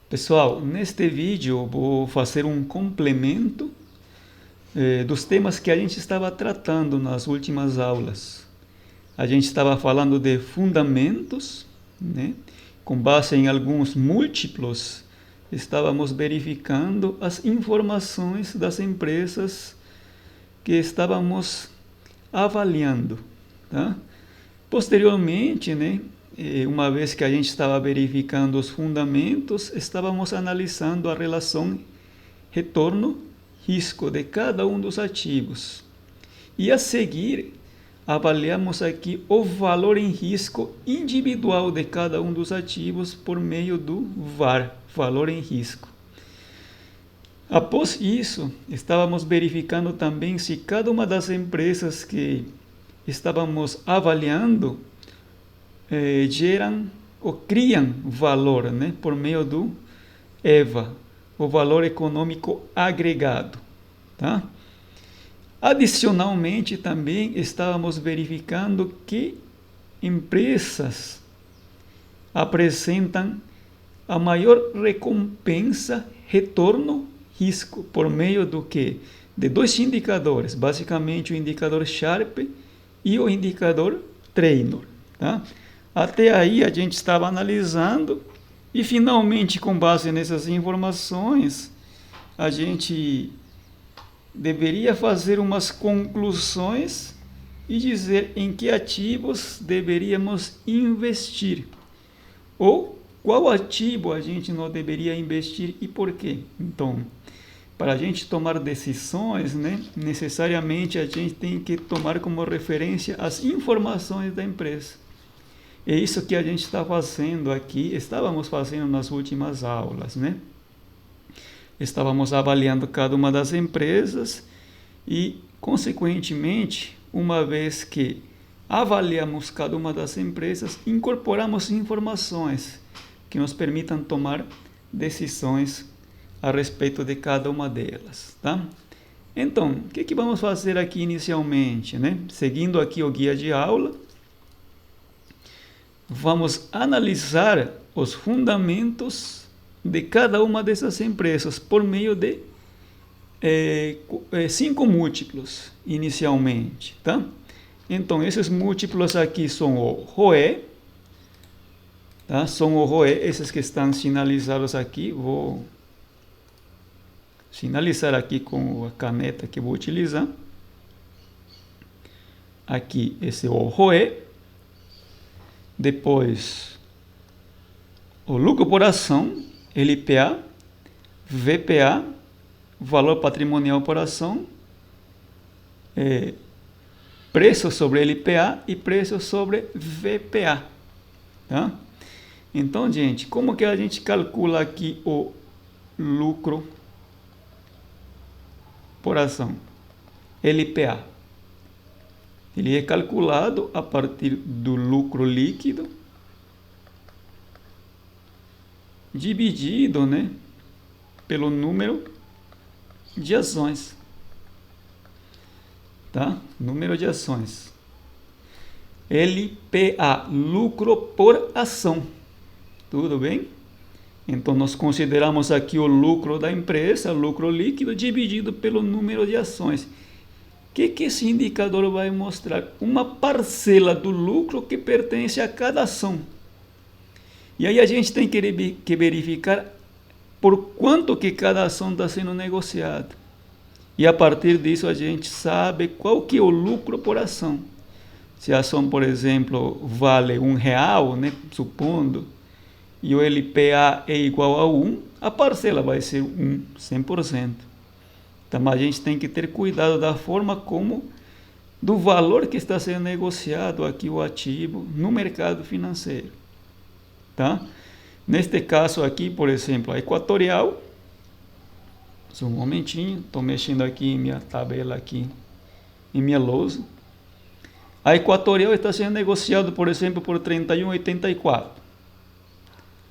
Pessoal, neste vídeo vou fazer um complemento dos temas que a gente estava tratando nas últimas aulas. A gente estava falando de fundamentos, né? Com base em alguns múltiplos, estávamos verificando as informações das empresas que estávamos avaliando, tá? Posteriormente, né, uma vez que a gente estava verificando os fundamentos, estávamos analisando a relação retorno-risco de cada um dos ativos. E a seguir, avaliamos aqui o valor em risco individual de cada um dos ativos por meio do VAR, valor em risco. Após isso, estávamos verificando também se cada uma das empresas que estávamos avaliando geram ou criam valor, né, por meio do EVA, o valor econômico agregado, tá? Adicionalmente, também estávamos verificando que empresas apresentam a maior recompensa retorno-risco por meio do quê? De dois indicadores, basicamente o indicador Sharpe e o indicador Treynor, tá? Até aí a gente estava analisando e finalmente, com base nessas informações, a gente deveria fazer umas conclusões e dizer em que ativos deveríamos investir ou qual ativo a gente não deveria investir e por quê. Então, para a gente tomar decisões, né, necessariamente a gente tem que tomar como referência as informações da empresa. É isso que a gente está fazendo aqui, estávamos fazendo nas últimas aulas, né? Estávamos avaliando cada uma das empresas e, consequentemente, uma vez que avaliamos cada uma das empresas, incorporamos informações que nos permitam tomar decisões a respeito de cada uma delas, tá? Então, o que vamos fazer aqui inicialmente, né? Seguindo aqui o guia de aula, vamos analisar os fundamentos de cada uma dessas empresas por meio de 5 múltiplos inicialmente, tá? Então, esses múltiplos aqui são o ROE, tá? São o ROE, esses que estão sinalizados aqui. Vou sinalizar aqui com a caneta que vou utilizar. Aqui, esse é o ROE. Depois, o lucro por ação, LPA, VPA, valor patrimonial por ação, preço sobre LPA e preço sobre VPA, tá? Então, gente, como que a gente calcula aqui o lucro por ação? LPA. Ele é calculado a partir do lucro líquido dividido, né, pelo número de ações, tá? Número de ações. LPA, lucro por ação. Tudo bem? Então, nós consideramos aqui o lucro da empresa, lucro líquido, dividido pelo número de ações. O que esse indicador vai mostrar? Uma parcela do lucro que pertence a cada ação. E aí a gente tem que verificar por quanto que cada ação está sendo negociada. E a partir disso a gente sabe qual que é o lucro por ação. Se a ação, por exemplo, vale R$1, né, supondo, e o LPA é igual a 1, a parcela vai ser 100%. Então a gente tem que ter cuidado da forma como, do valor que está sendo negociado aqui o ativo no mercado financeiro, tá? Neste caso aqui, por exemplo, a Equatorial, só um momentinho, estou mexendo aqui em minha tabela aqui, em minha lousa. A Equatorial está sendo negociado, por exemplo, por 31,84.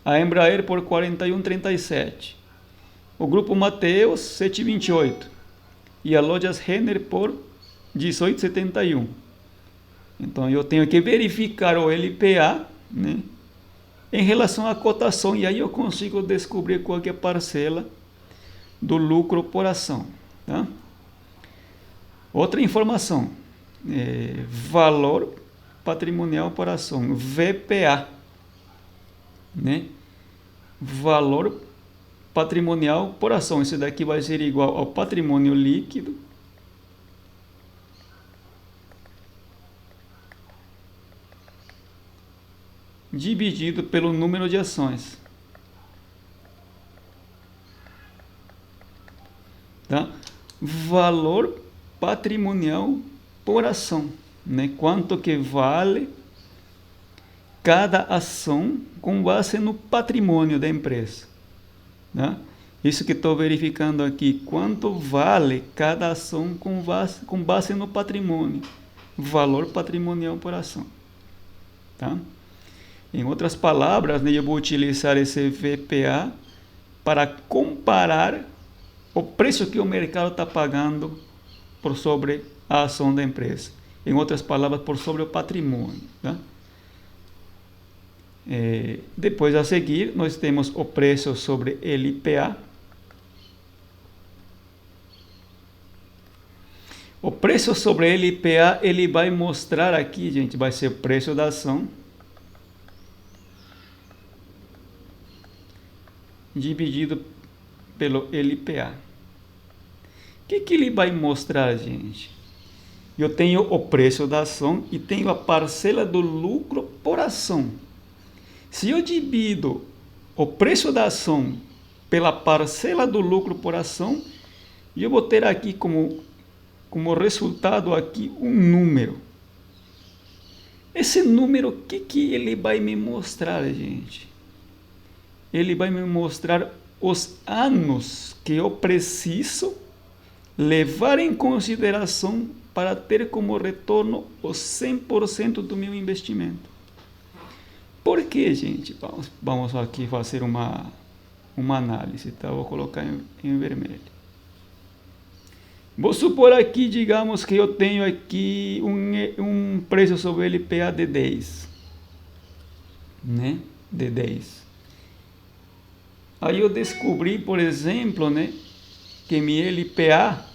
A Embraer por 41,37. O Grupo Mateus, 7,28. E a Lojas Renner por 18,71. Então, eu tenho que verificar o LPA, né, em relação à cotação, e aí eu consigo descobrir qual que é a parcela do lucro por ação. Tá? Outra informação, valor patrimonial por ação, VPA, né? Valor patrimonial por ação, esse daqui vai ser igual ao patrimônio líquido dividido pelo número de ações. Tá? Valor patrimonial por ação, né? Quanto que vale cada ação com base no patrimônio da empresa. Tá? Isso que estou verificando aqui, quanto vale cada ação com base no patrimônio, valor patrimonial por ação. Tá? Em outras palavras, né, eu vou utilizar esse VPA para comparar o preço que o mercado está pagando por sobre a ação da empresa. Em outras palavras, por sobre o patrimônio. Tá? Depois, a seguir, nós temos o preço sobre LPA. O preço sobre LPA, ele vai mostrar aqui, gente, vai ser o preço da ação dividido pelo LPA. O que ele vai mostrar, gente? Eu tenho o preço da ação e tenho a parcela do lucro por ação. Se eu divido o preço da ação pela parcela do lucro por ação, eu vou ter aqui como resultado aqui um número. Esse número, o que ele vai me mostrar, gente? Ele vai me mostrar os anos que eu preciso levar em consideração para ter como retorno os 100% do meu investimento. Por que, gente? Vamos aqui fazer uma análise, tá? Vou colocar em vermelho. Vou supor aqui, digamos que eu tenho aqui um preço sobre LPA de 10, né? De 10. Aí eu descobri, por exemplo, né, que meu LPA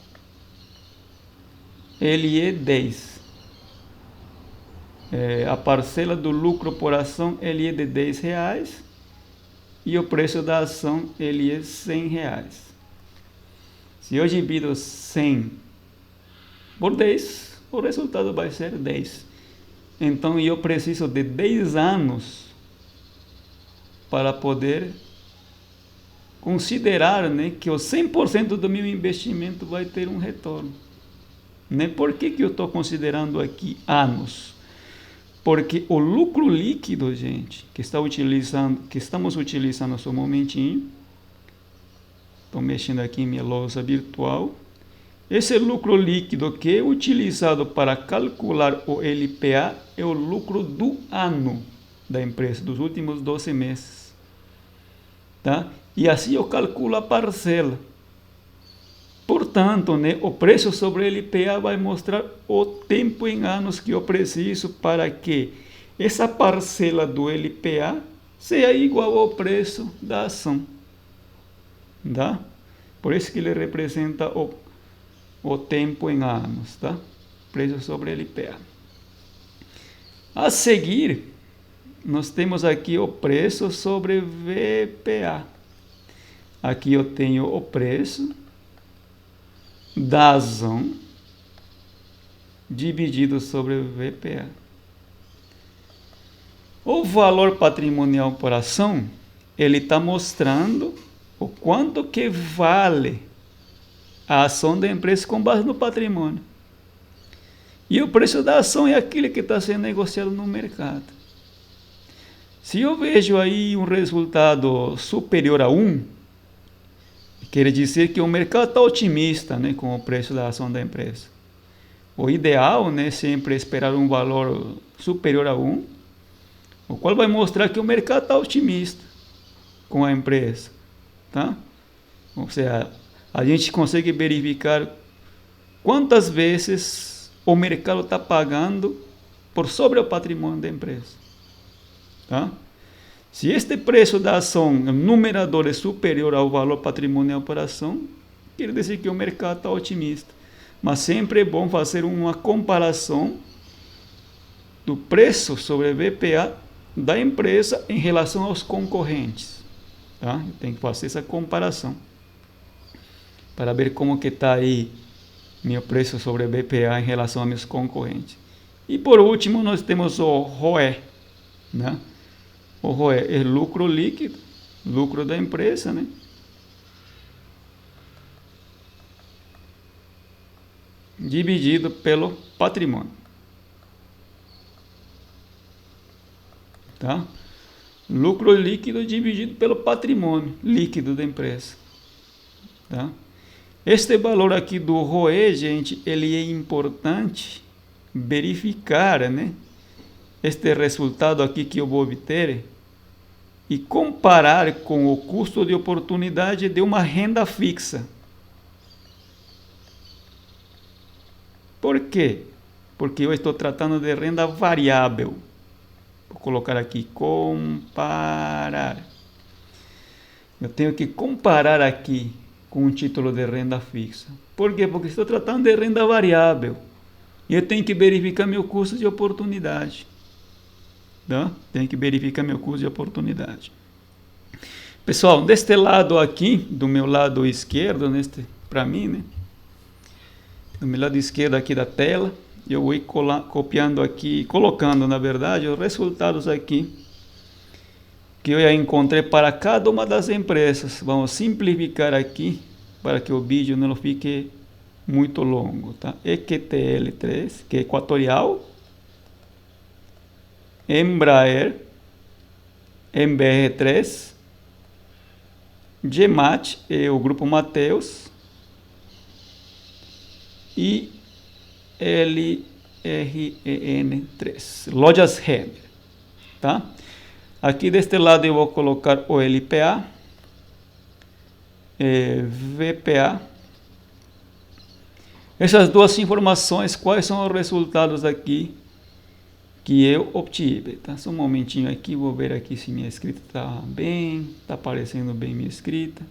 ele é 10. A parcela do lucro por ação ele é de R$10 e o preço da ação ele é R$100. Se eu divido 100 por 10, o resultado vai ser 10. Então eu preciso de 10 anos para poder considerar, né, que o 100% do meu investimento vai ter um retorno. Né? Por que eu estou considerando aqui anos? Porque o lucro líquido, gente, que estamos utilizando só um momentinho, estou mexendo aqui em minha lousa virtual, esse lucro líquido que é utilizado para calcular o LPA é o lucro do ano da empresa, dos últimos 12 meses. Tá? E assim eu calculo a parcela. Portanto, né, o preço sobre LPA vai mostrar o tempo em anos que eu preciso para que essa parcela do LPA seja igual ao preço da ação. Tá? Por isso que ele representa o tempo em anos. Tá? Preço sobre LPA. A seguir, nós temos aqui o preço sobre VPA. Aqui eu tenho o preço da ação dividido sobre o VPA. O valor patrimonial por ação, ele está mostrando o quanto que vale a ação da empresa com base no patrimônio. E o preço da ação é aquele que está sendo negociado no mercado. Se eu vejo aí um resultado superior a 1, quer dizer que o mercado está otimista, né, com o preço da ação da empresa. O ideal, né, sempre é esperar um valor superior a 1, o qual vai mostrar que o mercado está otimista com a empresa. Tá? Ou seja, a gente consegue verificar quantas vezes o mercado está pagando por sobre o patrimônio da empresa. Tá? Se este preço da ação, o numerador, é superior ao valor patrimonial por ação, quer dizer que o mercado está otimista. Mas sempre é bom fazer uma comparação do preço sobre VPA da empresa em relação aos concorrentes. Tá? Tem que fazer essa comparação para ver como que está aí meu preço sobre VPA em relação a meus concorrentes. E por último, nós temos o ROE, né? O ROE é lucro líquido, lucro da empresa, né? Dividido pelo patrimônio. Tá? Lucro líquido dividido pelo patrimônio líquido da empresa. Tá? Este valor aqui do ROE, gente, ele é importante verificar, né? Este resultado aqui que eu vou obter e comparar com o custo de oportunidade de uma renda fixa. Por quê? Porque eu estou tratando de renda variável. Vou colocar aqui, comparar. Eu tenho que comparar aqui com o título de renda fixa. Por quê? Porque estou tratando de renda variável. E eu tenho que verificar meu custo de oportunidade. Tá? Tenho que verificar meu custo de oportunidade. Pessoal, deste lado aqui, do meu lado esquerdo, para mim, né? Do meu lado esquerdo aqui da tela, eu vou copiando aqui, colocando, na verdade, os resultados aqui que eu já encontrei para cada uma das empresas. Vamos simplificar aqui para que o vídeo não fique muito longo, tá? EQTL3, que é Equatorial, Embraer, MBR3, GMAT, é o Grupo Mateus, e LREN3, Lojas Renner, tá? Aqui deste lado eu vou colocar o LPA, VPA. Essas duas informações, quais são os resultados aqui que eu obtive, tá? Só um momentinho aqui, vou ver aqui se minha escrita está bem, está aparecendo bem minha escrita.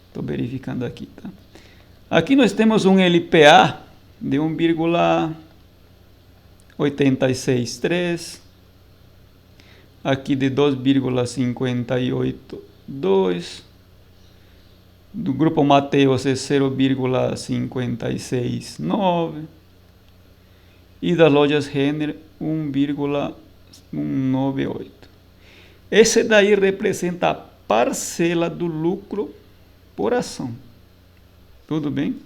Estou verificando aqui, tá? Aqui nós temos um LPA de 1,863, aqui de 2,582, do Grupo Mateus é 0,569 e das Lojas Renner 1,198. Esse daí representa a parcela do lucro por ação. Tudo bem?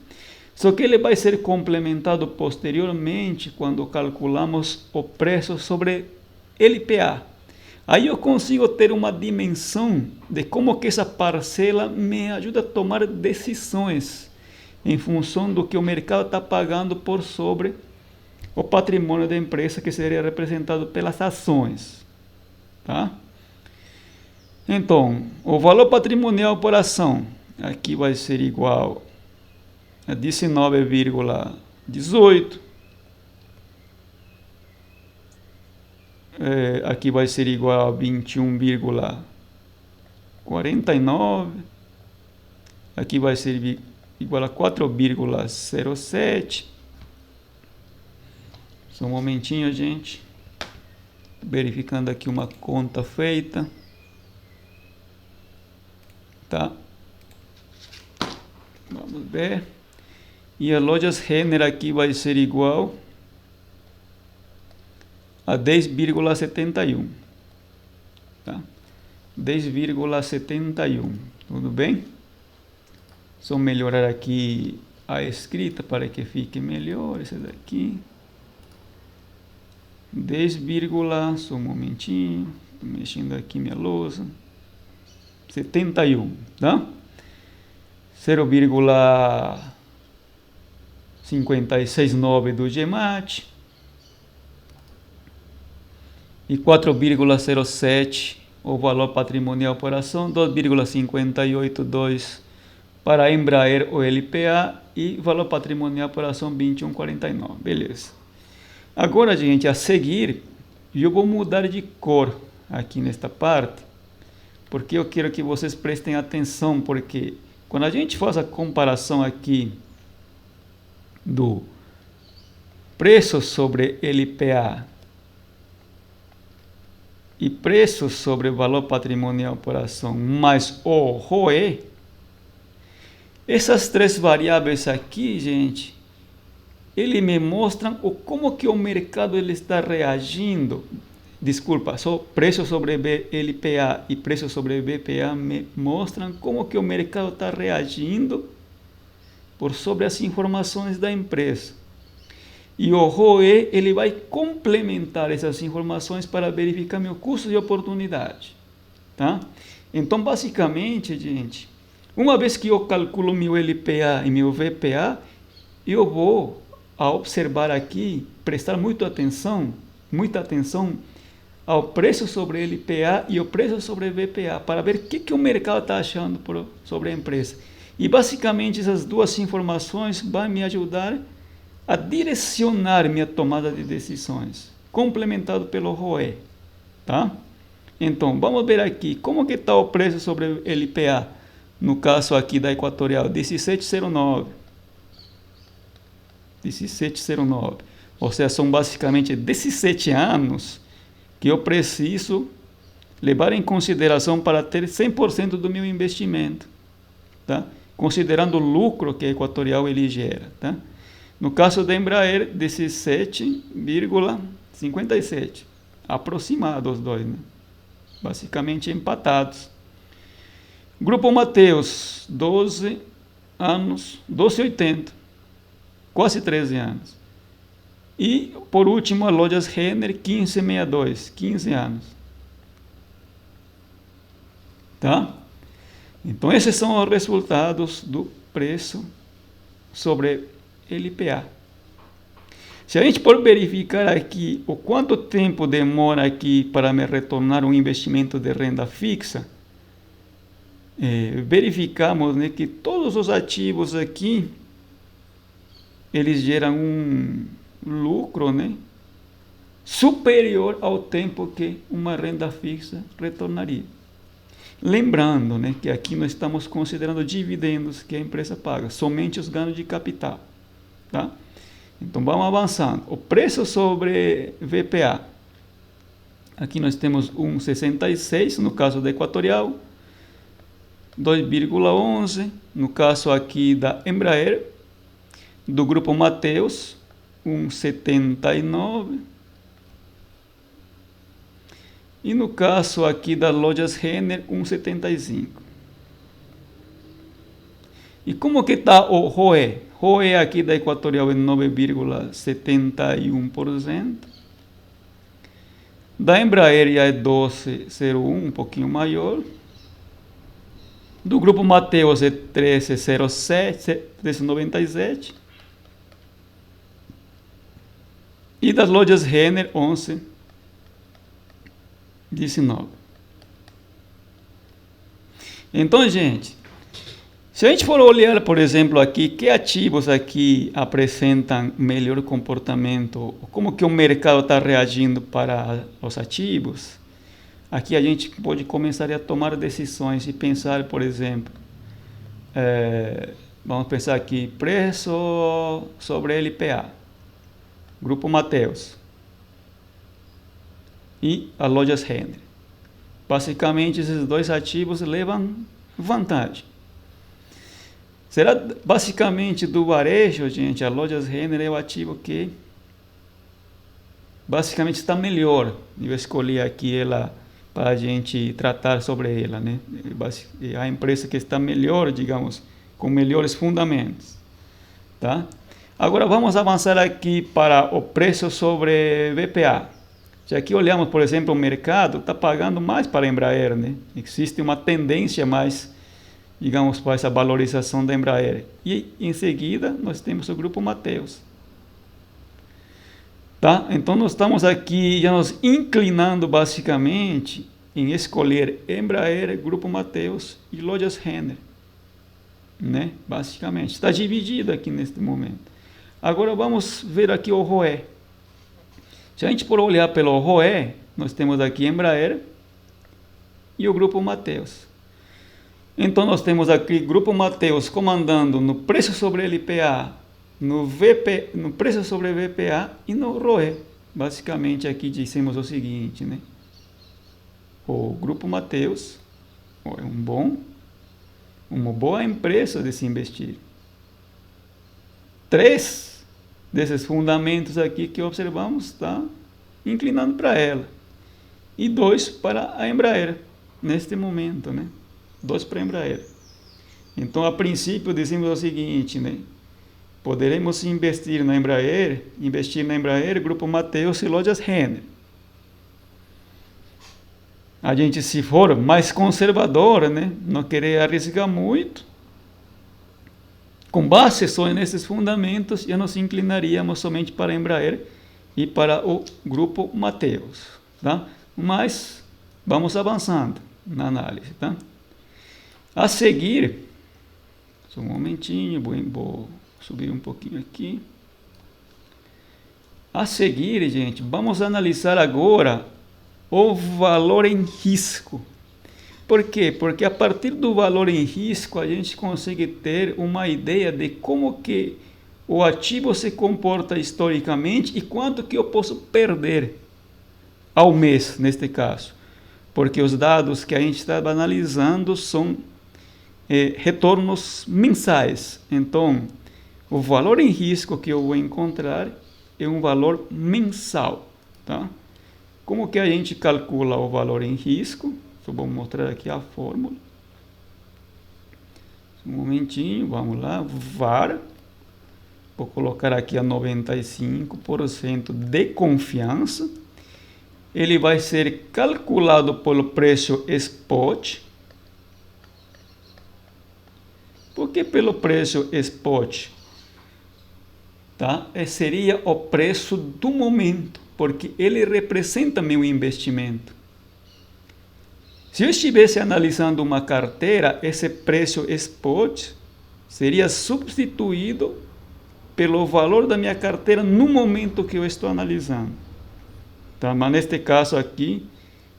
Só que ele vai ser complementado posteriormente quando calculamos o preço sobre LPA. Aí eu consigo ter uma dimensão de como que essa parcela me ajuda a tomar decisões em função do que o mercado está pagando por sobre o patrimônio da empresa, que seria representado pelas ações. Tá? Então, o valor patrimonial por ação aqui vai ser igual a 19,18. Aqui vai ser igual a 21,49. Aqui vai ser igual a 4,07. Só um momentinho, gente. Verificando aqui uma conta feita. Tá? Vamos ver. E a Lojas Renner aqui vai ser igual a 10,71. Tá? 10,71. Tudo bem? Só melhorar aqui a escrita para que fique melhor. Esse daqui. 10, só um momentinho. Estou mexendo aqui minha lousa. 71. Tá? 0,569 do GMAT e 4,07 o valor patrimonial por ação, 2,582 para a Embraer o LPA e valor patrimonial por ação 21,49. Beleza. Agora, gente, a seguir eu vou mudar de cor aqui nesta parte porque eu quero que vocês prestem atenção, porque quando a gente faz a comparação aqui do preço sobre LPA e preço sobre valor patrimonial por ação mais o ROE, essas três variáveis aqui, gente, ele me mostram como que o mercado ele está reagindo. Desculpa, só preço sobre LPA e preço sobre BPA me mostram como que o mercado está reagindo por sobre as informações da empresa. E o ROE ele vai complementar essas informações para verificar meu custo de oportunidade. Tá? Então, basicamente, gente, uma vez que eu calculo meu LPA e meu VPA, eu vou a observar aqui, prestar muita atenção ao preço sobre LPA e o preço sobre VPA, para ver o que o mercado está achando sobre a empresa. E basicamente essas duas informações vão me ajudar a direcionar minha tomada de decisões, complementado pelo ROE. Tá? Então, vamos ver aqui, como que está o preço sobre LPA, no caso aqui da Equatorial, 17,09. 17,09. Ou seja, são basicamente 17 anos que eu preciso levar em consideração para ter 100% do meu investimento, tá? Considerando o lucro que a Equatorial ele gera. Tá? No caso da Embraer, 17,57. Aproximados os dois, né? Basicamente empatados. Grupo Mateus, 12 anos, 12,80. Quase 13 anos. E, por último, a Lojas Renner, 15,62, 15 anos. Tá? Então, esses são os resultados do preço sobre LPA. Se a gente for verificar aqui o quanto tempo demora aqui para me retornar um investimento de renda fixa, verificamos, né, que todos os ativos aqui eles geram um lucro, né, superior ao tempo que uma renda fixa retornaria. Lembrando, né, que aqui nós estamos considerando dividendos que a empresa paga, somente os ganhos de capital. Tá? Então vamos avançando. O preço sobre VPA. Aqui nós temos 1,66 no caso da Equatorial, 2,11 no caso aqui da Embraer, do Grupo Mateus, 1,79. E no caso aqui das Lojas Renner, 1,75. E como que está o ROE? ROE aqui da Equatorial é 9,71%. Da Embraer já é 12,01, um pouquinho maior. Do Grupo Mateus é 13,07, 13,97. E das Lojas Renner, 11,19. Então, gente, se a gente for olhar, por exemplo, aqui, que ativos aqui apresentam melhor comportamento, como que o mercado está reagindo para os ativos, aqui a gente pode começar a tomar decisões e pensar, por exemplo, vamos pensar aqui, preço sobre LPA, Grupo Mateus e a Lojas Renner. Basicamente, esses dois ativos levam vantagem. Será basicamente do varejo, gente, a Lojas Renner é o ativo que basicamente está melhor. Eu escolhi aqui ela para a gente tratar sobre ela, né? É a empresa que está melhor, digamos, com melhores fundamentos, tá? Agora vamos avançar aqui para o preço sobre VPA. Se aqui olhamos, por exemplo, o mercado está pagando mais para a Embraer, né? Existe uma tendência mais, digamos, para essa valorização da Embraer. E em seguida nós temos o Grupo Mateus. Tá? Então nós estamos aqui já nos inclinando basicamente em escolher Embraer, Grupo Mateus e Lojas Renner, né? Basicamente está dividido aqui neste momento. Agora vamos ver aqui o ROE. Se a gente for olhar pelo ROE, nós temos aqui Embraer e o Grupo Mateus. Então, nós temos aqui Grupo Mateus comandando no preço sobre LPA, no preço sobre VPA e no ROE. Basicamente, aqui dissemos o seguinte, né? O Grupo Mateus é uma boa empresa de se investir. 3 desses fundamentos aqui que observamos está inclinando para ela. E 2 para a Embraer, neste momento, né? 2 para a Embraer. Então, a princípio, dizemos o seguinte, né? Poderemos investir na Embraer, Grupo Mateus e Lojas Renner. A gente, se for mais conservadora, né? Não querer arriscar muito, com base só nesses fundamentos, já nos inclinaríamos somente para a Embraer e para o Grupo Mateus, tá? Mas vamos avançando na análise, tá? A seguir, só um momentinho, vou subir um pouquinho aqui. A seguir, gente, vamos analisar agora o valor em risco. Por quê? Porque a partir do valor em risco, a gente consegue ter uma ideia de como que o ativo se comporta historicamente e quanto que eu posso perder ao mês, neste caso. Porque os dados que a gente está analisando são retornos mensais. Então, o valor em risco que eu vou encontrar é um valor mensal, tá? Como que a gente calcula o valor em risco? Só vou mostrar aqui a fórmula. Um momentinho, vamos lá. VAR. Vou colocar aqui a 95% de confiança. Ele vai ser calculado pelo preço spot. Por que pelo preço spot? Tá? Seria o preço do momento, porque ele representa meu investimento. Se eu estivesse analisando uma carteira, esse preço spot seria substituído pelo valor da minha carteira no momento que eu estou analisando. Tá? Mas neste caso aqui,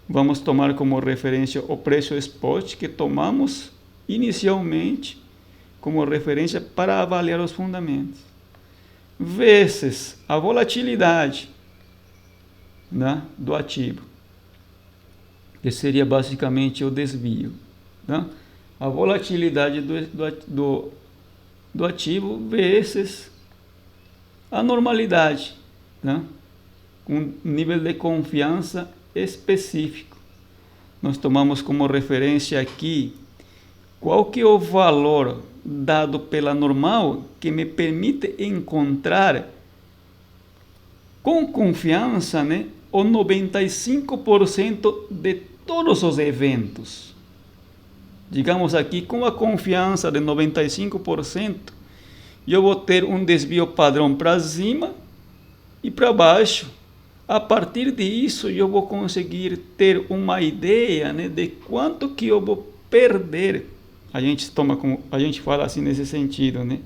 vamos tomar como referência o preço spot que tomamos inicialmente como referência para avaliar os fundamentos. Vezes a volatilidade, né, do ativo, que seria basicamente o desvio. Tá? A volatilidade do ativo vezes a normalidade, né? Com nível de confiança específico. Nós tomamos como referência aqui qual que é o valor dado pela normal que me permite encontrar com confiança, né, o 95% de todos os eventos. Digamos aqui, com a confiança de 95%, eu vou ter um desvio padrão para cima e para baixo. A partir disso, eu vou conseguir ter uma ideia, né, de quanto que eu vou perder. A gente fala assim nesse sentido, né,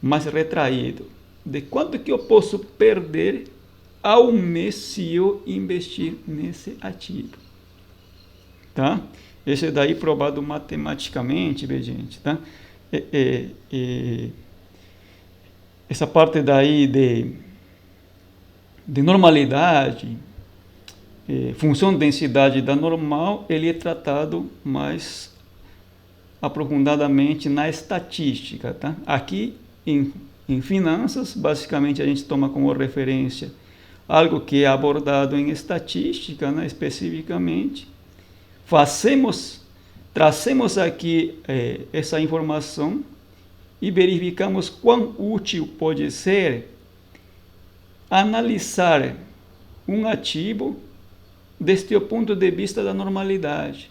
mais retraído, de quanto que eu posso perder ao mês se eu investir nesse ativo, tá? Esse daí provado matematicamente, gente, tá? Essa parte daí de normalidade, função de densidade da normal, ele é tratado mais aprofundadamente na estatística, tá? Aqui em finanças, basicamente a gente toma como referência algo que é abordado em estatística, né, especificamente. Trazemos aqui essa informação e verificamos quão útil pode ser analisar um ativo desde o ponto de vista da normalidade,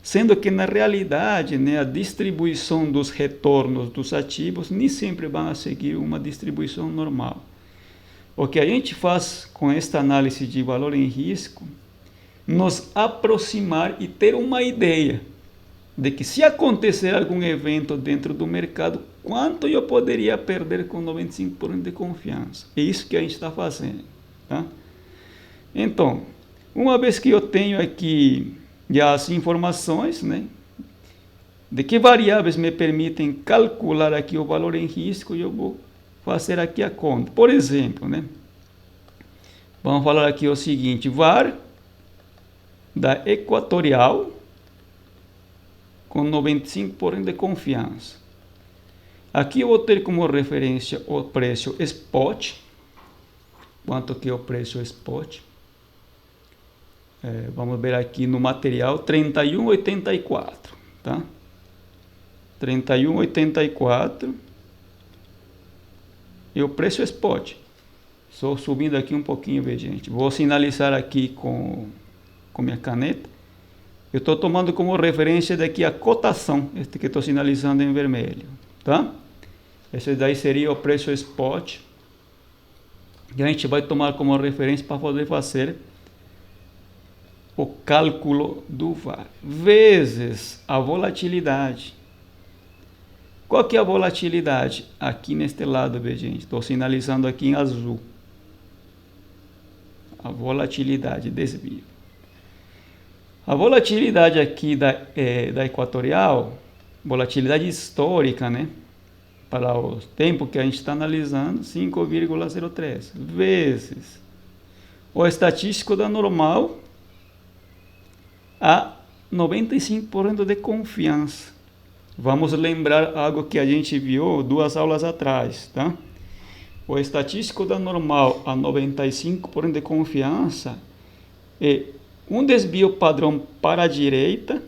sendo que na realidade, né, a distribuição dos retornos dos ativos nem sempre vai seguir uma distribuição normal. O que a gente faz com esta análise de valor em risco, nos aproximar e ter uma ideia de que se acontecer algum evento dentro do mercado, quanto eu poderia perder com 95% de confiança. É isso que a gente está fazendo. Tá? Então, uma vez que eu tenho aqui E as informações, né, de que variáveis me permitem calcular aqui o valor em risco, e eu vou fazer aqui a conta. Por exemplo, né, vamos falar aqui o seguinte: var da Equatorial com 95% de confiança. Aqui eu vou ter como referência o preço spot. Quanto que é o preço spot? Vamos ver aqui no material, 31,84, tá? 31,84 e o preço spot. Só subindo aqui um pouquinho, gente. Vou sinalizar aqui com minha caneta. Eu estou tomando como referência daqui a cotação, este que estou sinalizando em vermelho, tá? Esse daí seria o preço spot, que a gente vai tomar como referência para poder fazer o cálculo do VAR, vezes a volatilidade. Qual que é a volatilidade? Aqui neste lado, gente, estou sinalizando aqui em azul. A volatilidade, desvio. A volatilidade aqui da Equatorial, volatilidade histórica, né? Para o tempo que a gente está analisando, 5,03, vezes o estatístico da normal a 95% de confiança. Vamos lembrar algo que a gente viu 2 aulas atrás, tá? O estatístico da normal a 95% de confiança é um desvio padrão para a direita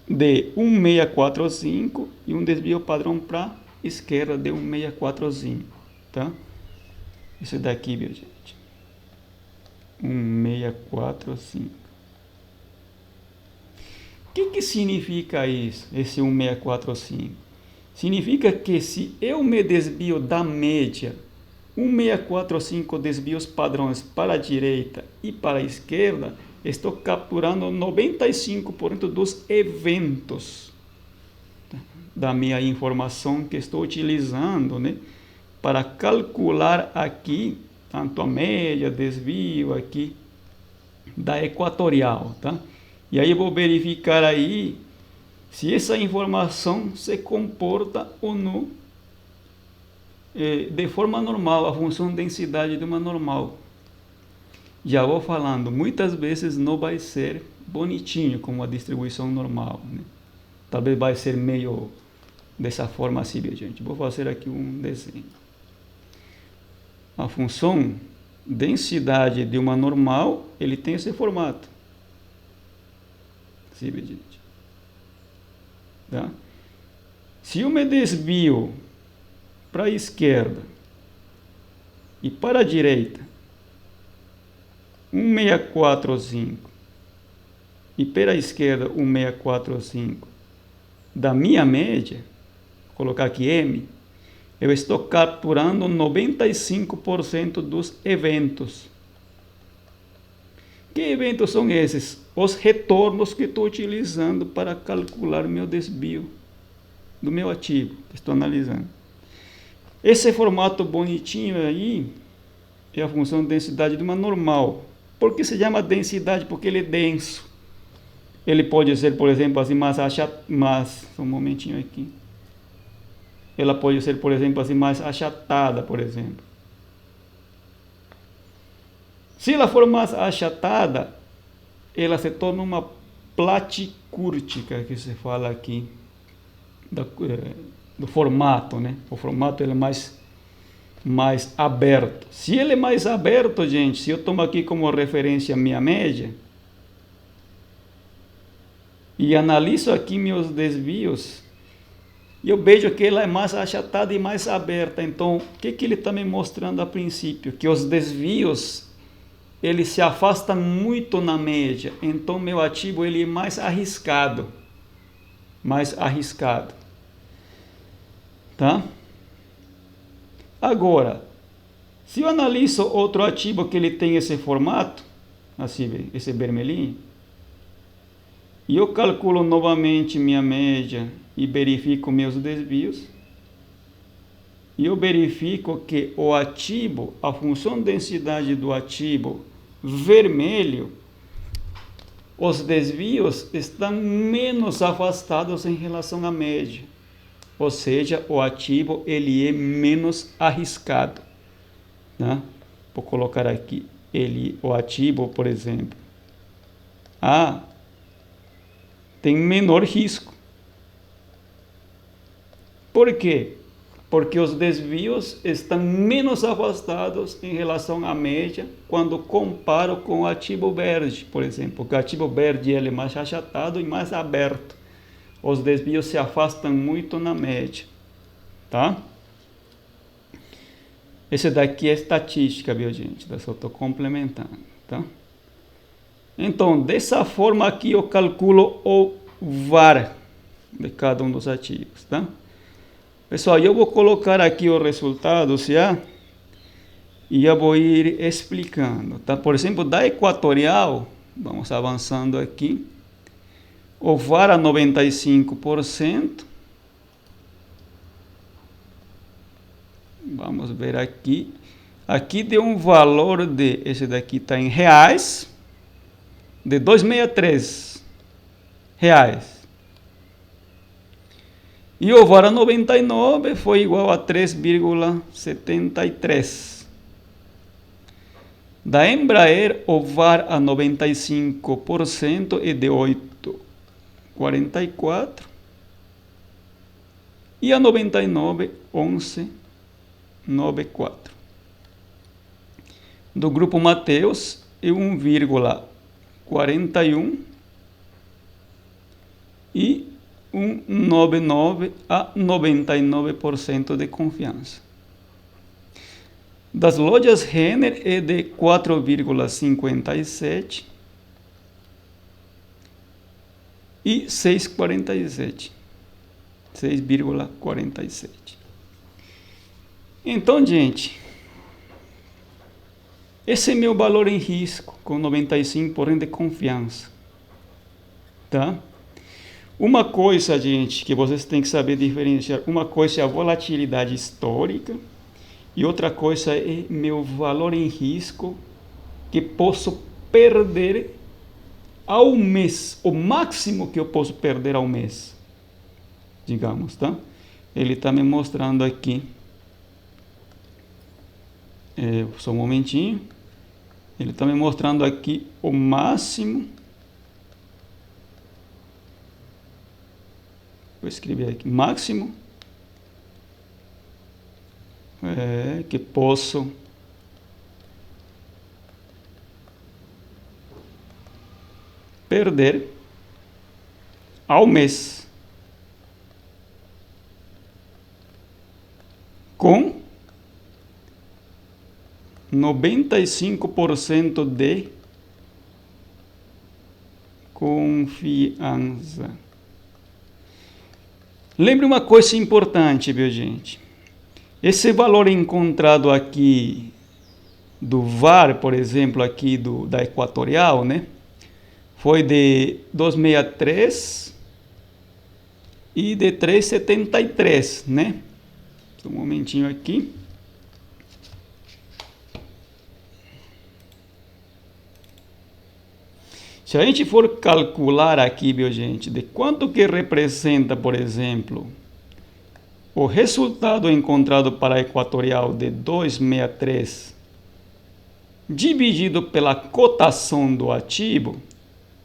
de 1645 e um desvio padrão para a esquerda de 1645, tá? Isso daqui, viu, gente? 1645. O que significa isso, esse 1645? Significa que se eu me desvio da média, 1645 desvios padrões para a direita e para a esquerda, estou capturando 95% dos eventos da minha informação que estou utilizando, né, para calcular aqui, tanto a média, desvio aqui da Equatorial, tá? E aí eu vou verificar aí se essa informação se comporta ou não de forma normal, a função de densidade de uma normal. Já vou falando, muitas vezes não vai ser bonitinho como a distribuição normal, né? Talvez vai ser meio dessa forma assim, gente. Vou fazer aqui um desenho. A função densidade de uma normal, ele tem esse formato. Assim, gente. Tá? Se eu me desvio para a esquerda e para a direita, 1645, e para a esquerda 1645 da minha média, vou colocar aqui M, eu estou capturando 95% dos eventos. Que eventos são esses? Os retornos que estou utilizando para calcular meu desvio do meu ativo que estou analisando. Esse formato bonitinho aí é a função de densidade de uma normal. Por que se chama densidade? Porque ele é denso. Ele pode ser, por exemplo, assim, só um momentinho aqui. Ela pode ser, por exemplo, assim, mais achatada, por exemplo. Se ela for mais achatada, ela se torna uma platicúrtica, que se fala aqui, do formato, né? O formato ele é mais aberto. Se ele é mais aberto, gente, se eu tomo aqui como referência a minha média e analiso aqui meus desvios, eu vejo que ela é mais achatada e mais aberta. Então, o que ele está me mostrando a princípio? Que os desvios ele se afasta muito na média, então meu ativo ele é mais arriscado, tá? Agora, se eu analiso outro ativo que ele tem esse formato, assim, esse vermelhinho, e eu calculo novamente minha média e verifico meus desvios, e eu verifico que o ativo, a função de densidade do ativo vermelho, os desvios estão menos afastados em relação à média. Ou seja, o ativo ele é menos arriscado, né? Vou colocar aqui o ativo, por exemplo, A tem menor risco. Por quê? Porque os desvios estão menos afastados em relação à média quando comparo com o ativo verde, por exemplo. O ativo verde ele é mais achatado e mais aberto. Os desvios se afastam muito na média, tá? Esse daqui é estatística, viu, gente? Eu só estou complementando, tá? Então, dessa forma aqui eu calculo o VAR de cada um dos ativos, tá? Pessoal, eu vou colocar aqui os resultados já e eu vou ir explicando, tá? Por exemplo, da Equatorial, vamos avançando aqui, o VAR a 95%. Vamos ver aqui. Aqui deu um valor de, esse daqui está em reais, de 263 reais. E o VAR a 99 foi igual a 3,73. Da Embraer, o VAR a 95% é de 8,44. E a 99, 11,94. Do Grupo Mateus, é 1,41 e 1,99 a 99% de confiança. Das lojas Renner é de 4,57 e 6,47. 6,47. Então, gente, esse é meu valor em risco com 95% de confiança, tá? Uma coisa, gente, que vocês têm que saber diferenciar, uma coisa é a volatilidade histórica e outra coisa é meu valor em risco que posso perder ao mês, o máximo que eu posso perder ao mês, digamos, tá? Ele está me mostrando aqui, só um momentinho, ele está me mostrando aqui o máximo. Vou escrever aqui, máximo que posso perder ao mês com 95% de confiança. Lembre uma coisa importante, viu, gente? Esse valor encontrado aqui do VAR, por exemplo, aqui da Equatorial, né? Foi de 263 e de 373, né? Um momentinho aqui. Se a gente for calcular aqui, viu, gente, de quanto que representa, por exemplo, o resultado encontrado para a Equatorial de 263 dividido pela cotação do ativo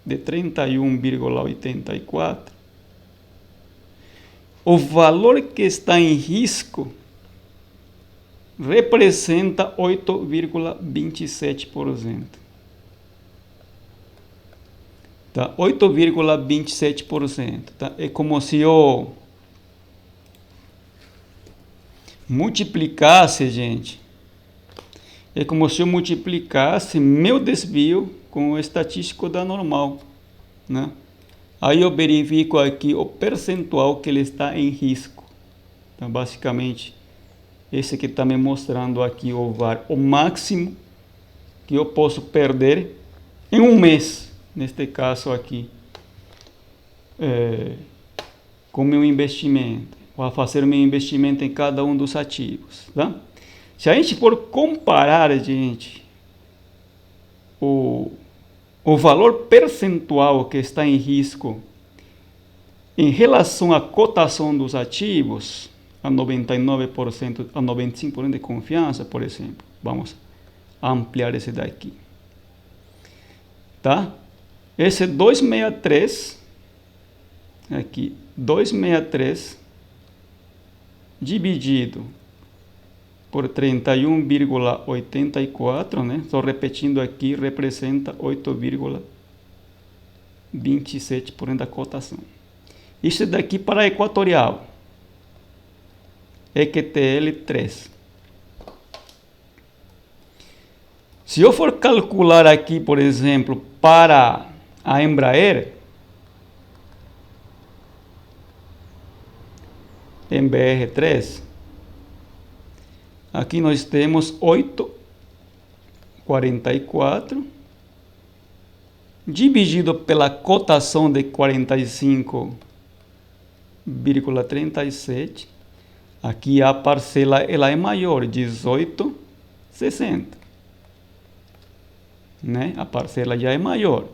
de 31,84, o valor que está em risco representa 8,27%. Tá? 8,27%. Tá? É como se eu multiplicasse, gente. É como se eu multiplicasse meu desvio com o estatístico da normal, né? Aí eu verifico aqui o percentual que ele está em risco. Então, basicamente, esse que está me mostrando aqui o VAR, o máximo que eu posso perder em um mês, neste caso aqui, com meu investimento, ou a fazer meu investimento em cada um dos ativos, tá? Se a gente for comparar, gente, o valor percentual que está em risco em relação à cotação dos ativos, a 99%, a 95% de confiança, por exemplo. Vamos ampliar esse daqui. Tá? Esse 263, aqui, 263 dividido por 31,84, né? Estou repetindo aqui, representa 8,27% da cotação. Isso daqui para a Equatorial, EQTL 3. Se eu for calcular aqui, por exemplo, para a Embraer, MBR3, aqui nós temos 8,44 dividido pela cotação de 45,37. Aqui a parcela ela é maior, 18,60. Né? A parcela já é maior.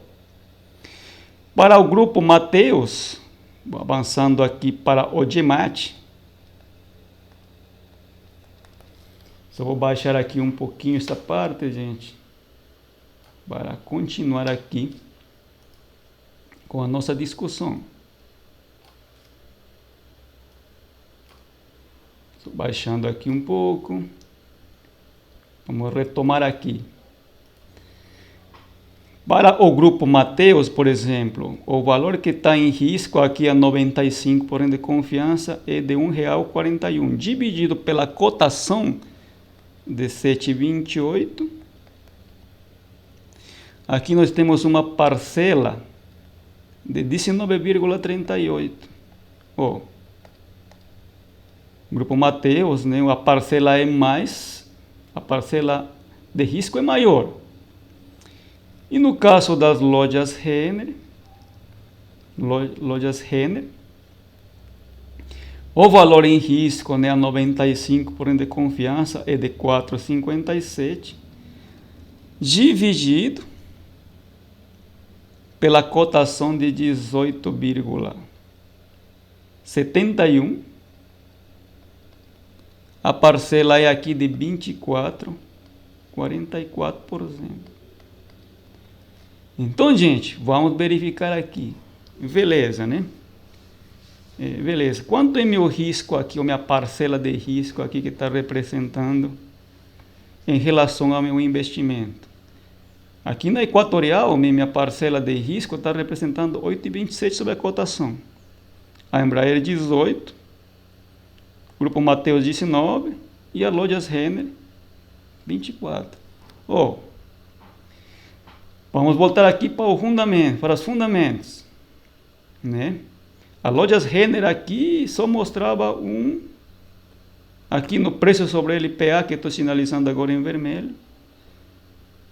Para o grupo Mateus, avançando aqui para o GEMAT, só vou baixar aqui um pouquinho essa parte, gente, para continuar aqui com a nossa discussão. Estou baixando aqui um pouco. Vamos retomar aqui. Para o grupo Mateus, por exemplo, o valor que está em risco aqui a 95% de confiança é de R$ 1,41, dividido pela cotação de 7,28. Aqui nós temos uma parcela de 19,38. O grupo Mateus, né, a parcela é mais, a parcela de risco é maior. E no caso das lojas Renner, o valor em risco, né, a 95% de confiança é de 4,57, dividido pela cotação de 18,71. A parcela é aqui de 24,44%. Então, gente, vamos verificar aqui. Beleza, né? Beleza. Quanto é meu risco aqui, ou minha parcela de risco aqui que está representando em relação ao meu investimento? Aqui na Equatorial, minha parcela de risco está representando 8,27 sobre a cotação. A Embraer 18, Grupo Mateus 19 e a Lojas Renner 24. Vamos voltar aqui para o fundamento, para os fundamentos, né? A Lojas Renner aqui só mostrava aqui no preço sobre LPA, que estou sinalizando agora em vermelho,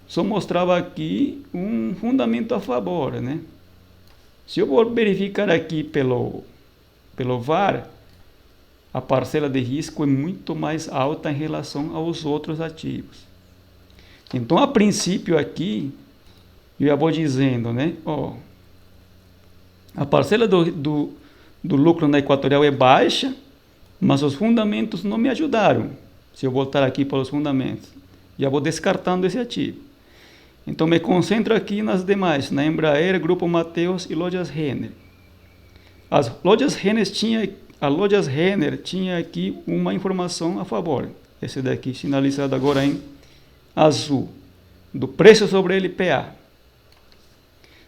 só mostrava aqui um fundamento a favor, né? Se eu for verificar aqui pelo VaR, a parcela de risco é muito mais alta em relação aos outros ativos. Então, a princípio aqui, eu já vou dizendo, né? A parcela do lucro na Equatorial é baixa, mas os fundamentos não me ajudaram. Se eu voltar aqui para os fundamentos, já vou descartando esse ativo. Então, me concentro aqui nas demais, na Embraer, Grupo Mateus e Lojas Renner. A Lojas Renner tinha aqui uma informação a favor. Esse daqui, sinalizado agora em azul, do preço sobre LPA.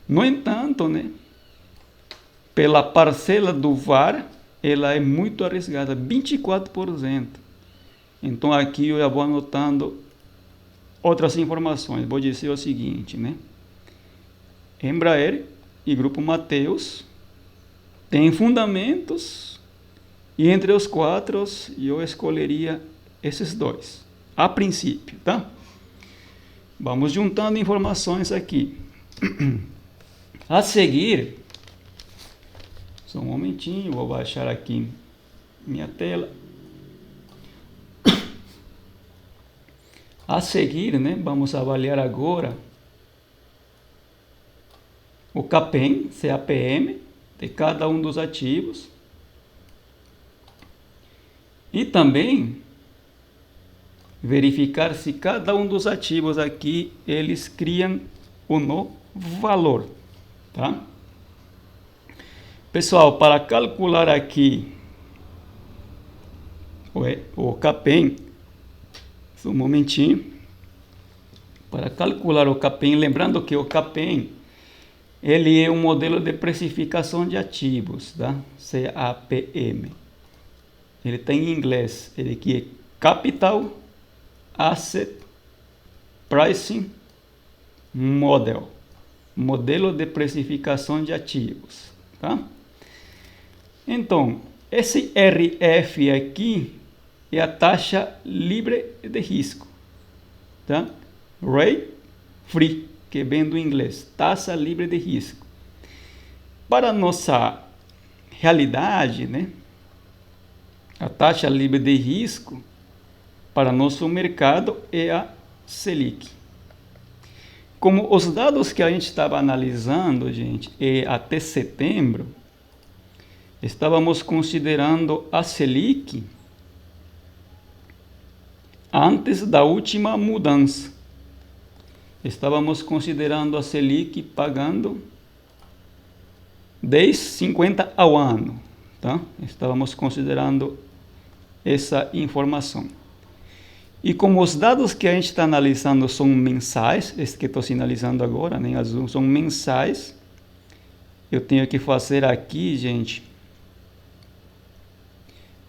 No entanto, né, pela parcela do VaR, ela é muito arriscada, 24%. Então aqui eu já vou anotando outras informações. Vou dizer o seguinte, né? Embraer e Grupo Mateus têm fundamentos, e entre os quatro eu escolheria esses dois, a princípio, tá? Vamos juntando informações aqui. A seguir, só um momentinho, vou baixar aqui minha tela. A seguir, né, vamos avaliar agora o CAPM, CAPM, de cada um dos ativos. E também verificar se cada um dos ativos aqui, eles criam ou não valor, tá? Pessoal, para calcular aqui o CAPM, um momentinho, para calcular o CAPM, lembrando que o CAPM, ele é um modelo de precificação de ativos, tá? CAPM. Ele tem em inglês, ele aqui é Capital Asset Pricing Model, modelo de precificação de ativos, tá? Então, esse RF aqui é a taxa livre de risco, tá? Rate Free, que vem do inglês, taxa livre de risco. Para nossa realidade, né? A taxa livre de risco para nosso mercado é a Selic. Como os dados que a gente estava analisando, gente, até setembro, estávamos considerando a Selic antes da última mudança. Estávamos considerando a Selic pagando 10,50 ao ano, tá? Estávamos considerando essa informação. E como os dados que a gente está analisando são mensais, esse que estou sinalizando agora, né, em azul, são mensais, eu tenho que fazer aqui, gente,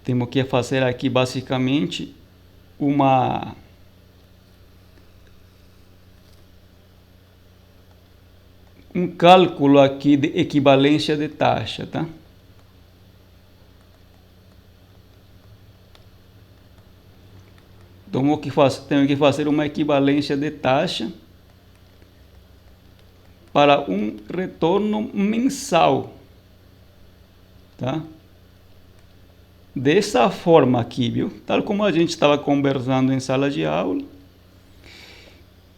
temos que fazer aqui basicamente um cálculo aqui de equivalência de taxa, tá? Então, tenho que fazer uma equivalência de taxa para um retorno mensal, tá? Dessa forma aqui, viu? Tal como a gente estava conversando em sala de aula.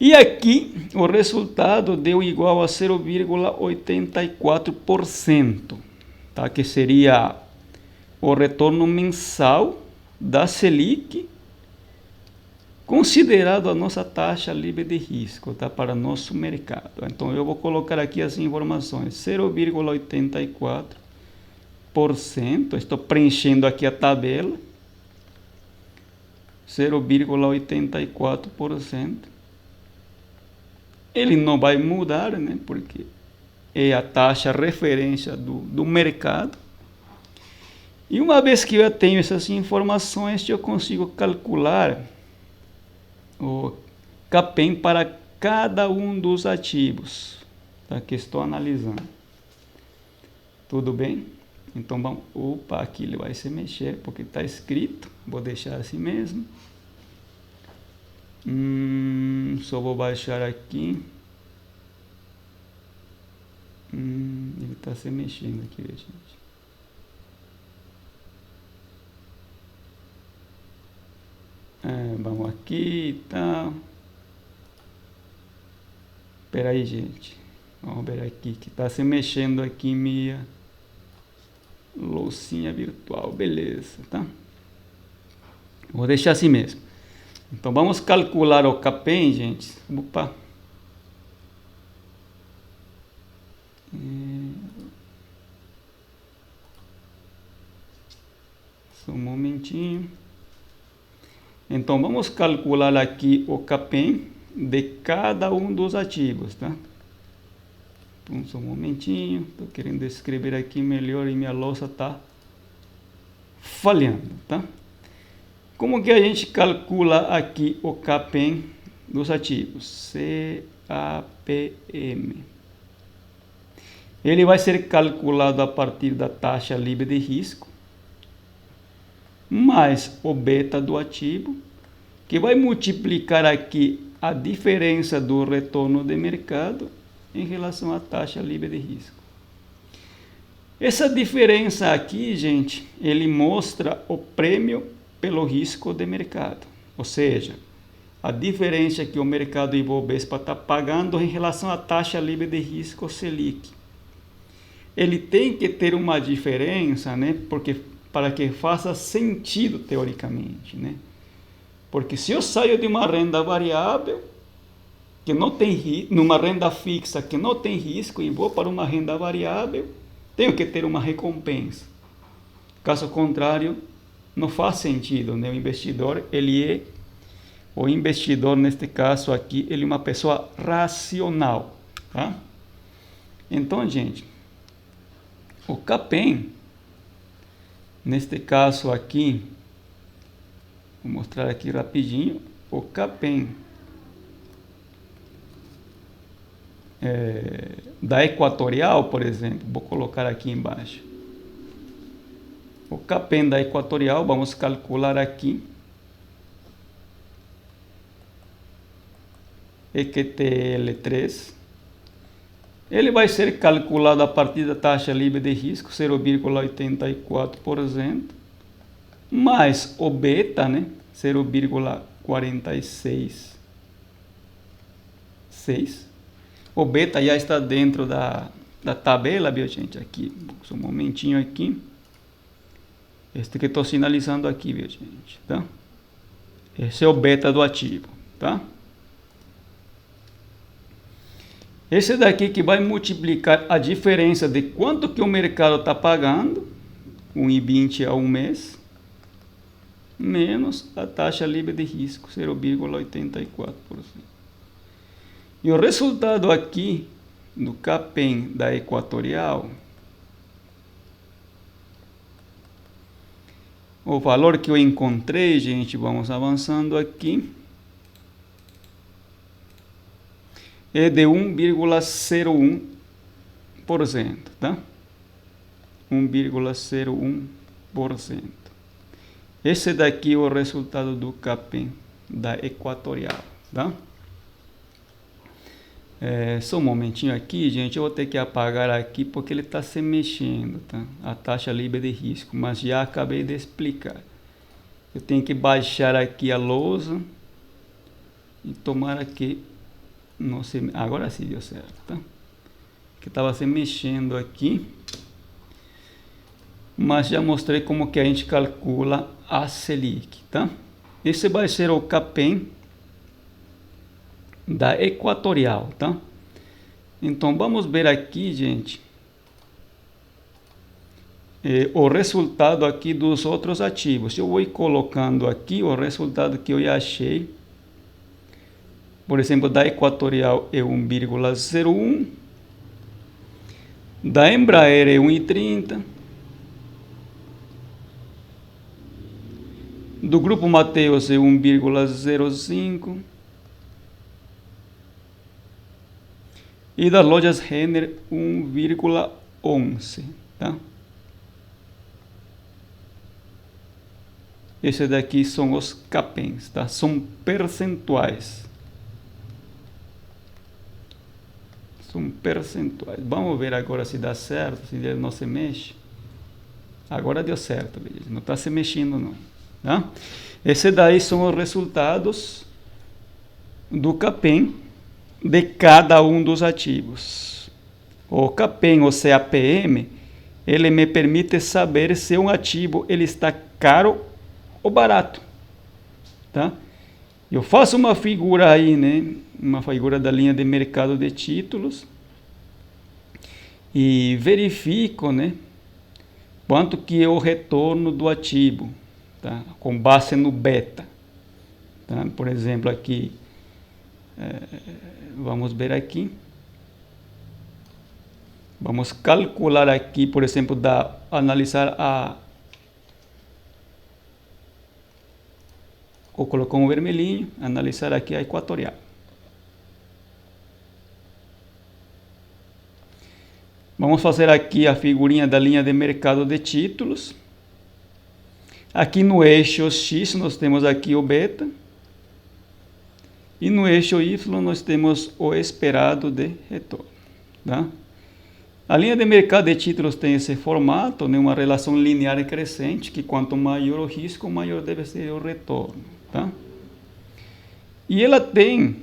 E aqui o resultado deu igual a 0,84%, tá? Que seria o retorno mensal da Selic, considerado a nossa taxa livre de risco, tá? Para nosso mercado. Então eu vou colocar aqui as informações: 0,84%. Estou preenchendo aqui a tabela. 0,84%. Ele não vai mudar, né? Porque é a taxa referência do mercado. E uma vez que eu tenho essas informações, eu consigo calcular o CAPM para cada um dos ativos, tá? Que estou analisando. Tudo bem? Então vamos, opa, aqui ele vai se mexer porque está escrito, vou deixar assim mesmo. Só vou baixar aqui. Ele está se mexendo aqui, gente. Vamos aqui e tal. Espera aí, gente. Vamos ver aqui que está se mexendo aqui minha loucinha virtual, beleza, tá? Vou deixar assim mesmo. Então vamos calcular o CAPM, gente. Opa. Só um momentinho. Então vamos calcular aqui o CAPM de cada um dos ativos, tá? Então, só um momentinho, estou querendo escrever aqui melhor e minha louça está falhando, tá? Como que a gente calcula aqui o CAPM dos ativos? CAPM. Ele vai ser calculado a partir da taxa livre de risco, mais o beta do ativo, que vai multiplicar aqui a diferença do retorno de mercado em relação à taxa livre de risco. Essa diferença aqui, gente, ele mostra o prêmio pelo risco de mercado. Ou seja, a diferença que o mercado Ibovespa está pagando em relação à taxa livre de risco Selic. Ele tem que ter uma diferença, né? Porque para que faça sentido teoricamente, né? Porque se eu saio de uma renda variável que não tem numa renda fixa que não tem risco e vou para uma renda variável, tenho que ter uma recompensa. Caso contrário, não faz sentido, né? O investidor neste caso aqui, ele é uma pessoa racional, tá? Então, gente, o CAPM, neste caso aqui, vou mostrar aqui rapidinho, o CAPM da Equatorial, por exemplo, vou colocar aqui embaixo. O CAPM da Equatorial, vamos calcular aqui. EQTL3. Ele vai ser calculado a partir da taxa livre de risco, 0,84%, mais o beta, né, 0,466. O beta já está dentro da tabela, viu, gente? Aqui, um momentinho aqui. Este que estou sinalizando aqui, viu, gente? Tá? Esse é o beta do ativo, tá? Esse daqui que vai multiplicar a diferença de quanto que o mercado está pagando, 1,20 a um mês, menos a taxa livre de risco, 0,84%. E o resultado aqui do CAPM da Equatorial, o valor que eu encontrei, gente, vamos avançando aqui, é de 1,01%, tá? 1,01%. Esse daqui é o resultado do CAPM da Equatorial, tá? Só um momentinho aqui, gente, eu vou ter que apagar aqui porque ele está se mexendo, tá? A taxa livre de risco, mas já acabei de explicar. Eu tenho que baixar aqui a lousa e tomara que não se... Agora sim deu certo, tá? Que estava se mexendo aqui, mas já mostrei como que a gente calcula a Selic, tá? Esse vai ser o CAPM da Equatorial, tá? Então vamos ver aqui, gente, o resultado aqui dos outros ativos. Eu vou ir colocando aqui o resultado que eu já achei. Por exemplo, da Equatorial é 1,01, da Embraer é 1,30, do Grupo Mateus é 1,05 e das lojas Renner 1,11, tá? Esse daqui são os CAPMs, tá? São percentuais. São percentuais. Vamos ver agora se dá certo, se ele não se mexe. Agora deu certo, beleza? Não está se mexendo não, tá? Esse daí são os resultados do CAPM de cada um dos ativos. O CAPM, ou CAPM, ele me permite saber se um ativo ele está caro ou barato, tá? Eu faço uma figura aí, né? Uma figura da linha de mercado de títulos e verifico, né? Quanto que é o retorno do ativo, tá? Com base no beta, tá? Por exemplo, aqui, vamos ver aqui, vamos calcular aqui, por exemplo, analisar ou colocar um vermelhinho, analisar aqui a Equatorial. Vamos fazer aqui a figurinha da linha de mercado de títulos. Aqui no eixo X nós temos aqui o beta. E no eixo Y nós temos o esperado de retorno, tá? A linha de mercado de títulos tem esse formato, né? Uma relação linear e crescente, que quanto maior o risco, maior deve ser o retorno, tá? E ela tem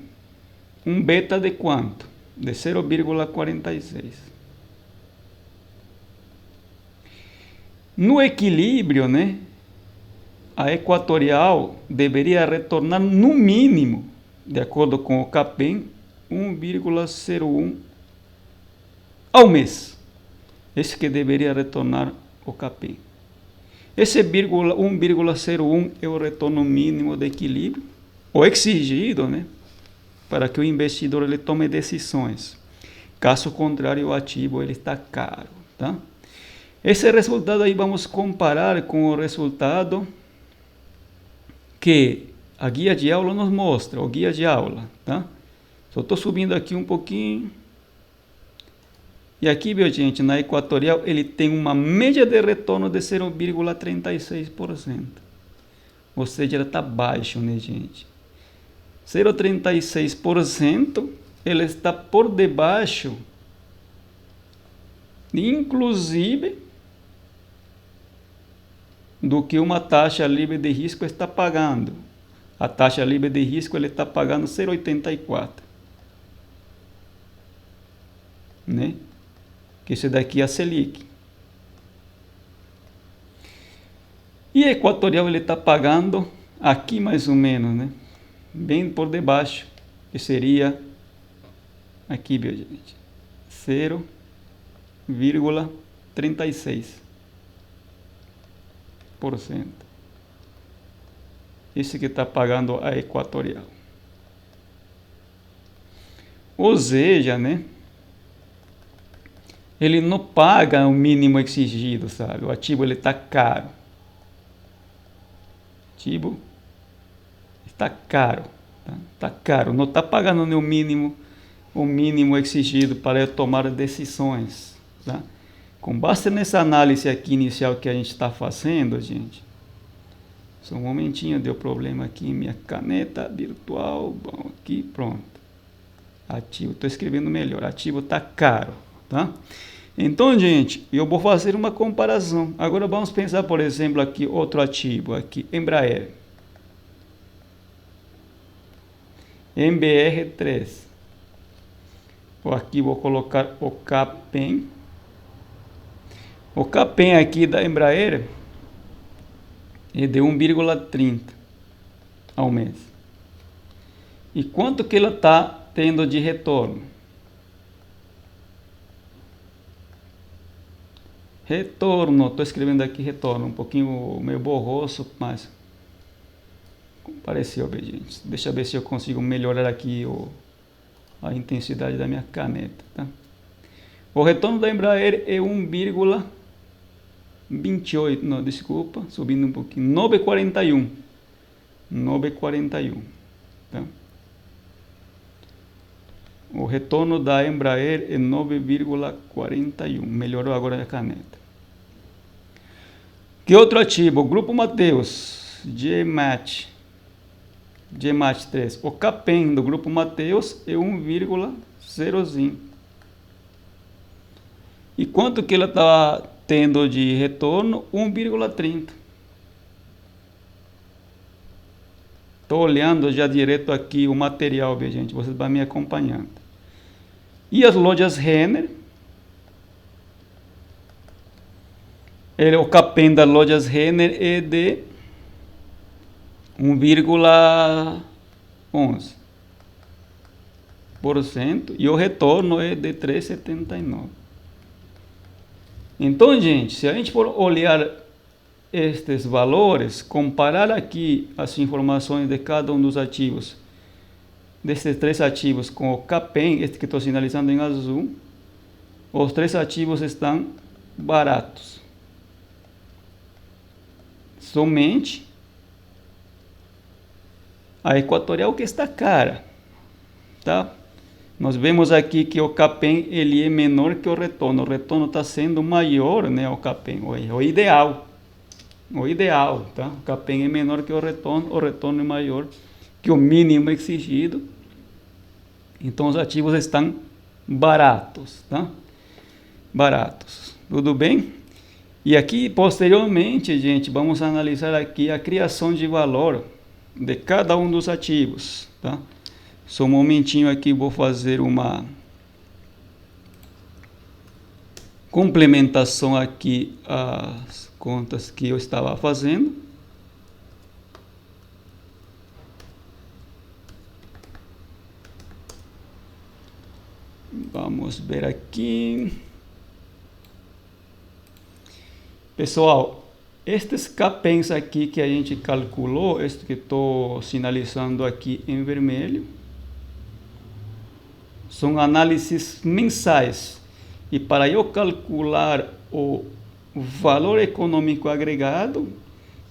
um beta de quanto? De 0,46. No equilíbrio, né, a equatorial deveria retornar no mínimo, de acordo com o CAPEM, 1,01 ao mês. Esse que deveria retornar o CAPEM. Esse 1,01 é o retorno mínimo de equilíbrio, ou exigido, né, para que o investidor ele tome decisões. Caso contrário, o ativo ele está caro, tá? Esse resultado aí vamos comparar com o resultado que a guia de aula nos mostra, o guia de aula, tá? Só estou subindo aqui um pouquinho. E aqui, viu, gente, na equatorial ele tem uma média de retorno de 0,36%. Ou seja, ela está baixo, né, gente? 0,36%, ele está por debaixo, inclusive, do que uma taxa livre de risco está pagando. A taxa livre de risco ele está pagando 0,84, né? Que isso daqui é a Selic. E a equatorial ele está pagando aqui mais ou menos, né? Bem por debaixo, que seria aqui, viu, gente? 0,36%. Esse que está pagando a equatorial. Ou seja, né? Ele não paga o mínimo exigido, sabe? O ativo ele está caro. O ativo está caro, tá? Está caro. Não está pagando o mínimo exigido para eu tomar decisões, tá? Com base nessa análise aqui inicial que a gente está fazendo, gente. Só um momentinho, deu problema aqui em minha caneta virtual. Bom, aqui, pronto. Ativo, estou escrevendo melhor. Ativo está caro, tá? Então, gente, eu vou fazer uma comparação. Agora vamos pensar, por exemplo, aqui outro ativo, aqui, Embraer. MBR3. Aqui vou colocar o CAPEM. O CAPEM aqui da Embraer é de 1,30 ao mês. E quanto que ela está tendo de retorno? Retorno, estou escrevendo aqui retorno, um pouquinho meio borroso, mas pareceu, gente. Deixa eu ver se eu consigo melhorar aqui a intensidade da minha caneta, tá? O retorno da Embraer é 1,28, não, desculpa, subindo um pouquinho, 9,41, 9,41, tá? O retorno da Embraer é 9,41, melhorou agora a caneta. Que outro ativo? O Grupo Mateus, GMAT 3. O CAPEM do Grupo Mateus é 1,05. E quanto que ela está tendo de retorno? 1,30. Estou olhando já direto aqui o material, viu, gente? Vocês vão me acompanhando. E as lojas Renner? O CAPEM das lojas Renner é de 1,11%. E o retorno é de 3,79%. Então, gente, se a gente for olhar estes valores, comparar aqui as informações de cada um dos ativos, desses três ativos com o CAPEM, este que estou sinalizando em azul, os três ativos estão baratos. Somente a equatorial que está cara, tá? Nós vemos aqui que o CAPEM ele é menor que o retorno está sendo maior, né, o CAPEM, o ideal, tá? O CAPEM é menor que o retorno é maior que o mínimo exigido, então os ativos estão baratos, tá? Baratos, tudo bem? E aqui, posteriormente, gente, vamos analisar aqui a criação de valor de cada um dos ativos, tá? Só um momentinho aqui, vou fazer uma complementação aqui às contas que eu estava fazendo. Vamos ver aqui. Pessoal, estes CAPENs aqui que a gente calculou, este que estou sinalizando aqui em vermelho, são análises mensais. E para eu calcular o valor econômico agregado,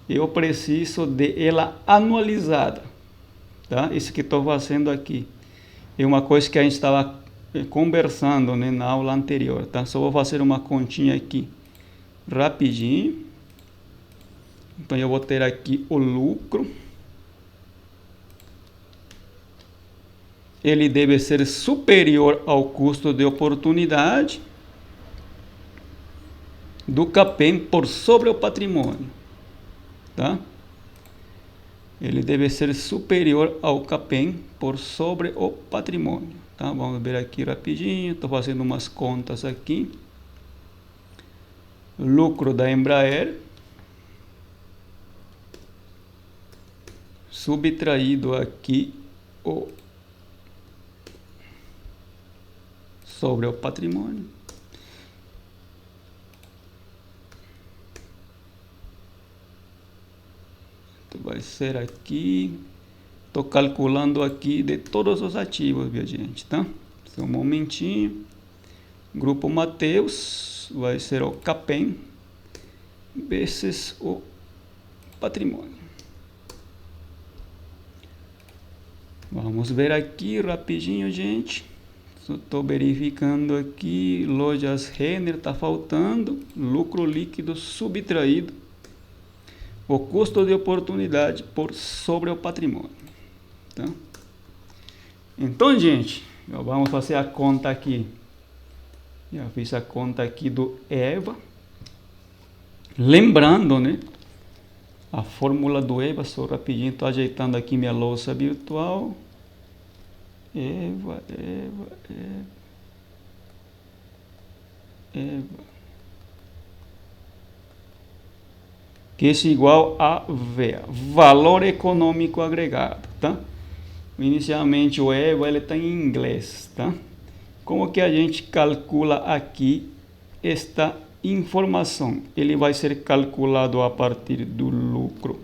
eu preciso de ela anualizada, tá? Isso que estou fazendo aqui é uma coisa que a gente estava conversando, né, na aula anterior, tá? Só vou fazer uma continha aqui rapidinho. Então eu vou ter aqui o lucro. Ele deve ser superior ao custo de oportunidade do CAPEM por sobre o patrimônio, tá? Ele deve ser superior ao CAPEM por sobre o patrimônio, tá? Vamos ver aqui rapidinho, estou fazendo umas contas aqui. Lucro da Embraer subtraído aqui o sobre o patrimônio. Então vai ser aqui, estou calculando aqui de todos os ativos, minha gente, tá? Só um momentinho. Grupo Mateus vai ser o CAPEM vezes o patrimônio. Vamos ver aqui rapidinho, gente. Estou verificando aqui, lojas Renner está faltando, lucro líquido subtraído, o custo de oportunidade por sobre o patrimônio, tá? Então, gente, vamos fazer a conta aqui. Já fiz a conta aqui do EVA. Lembrando, né, a fórmula do EVA, só rapidinho, estou ajeitando aqui minha louça virtual. EVA. Que é igual a VA, valor econômico agregado, tá? Inicialmente o EVA ele está em inglês, tá? Como que a gente calcula aqui esta informação? Ele vai ser calculado a partir do lucro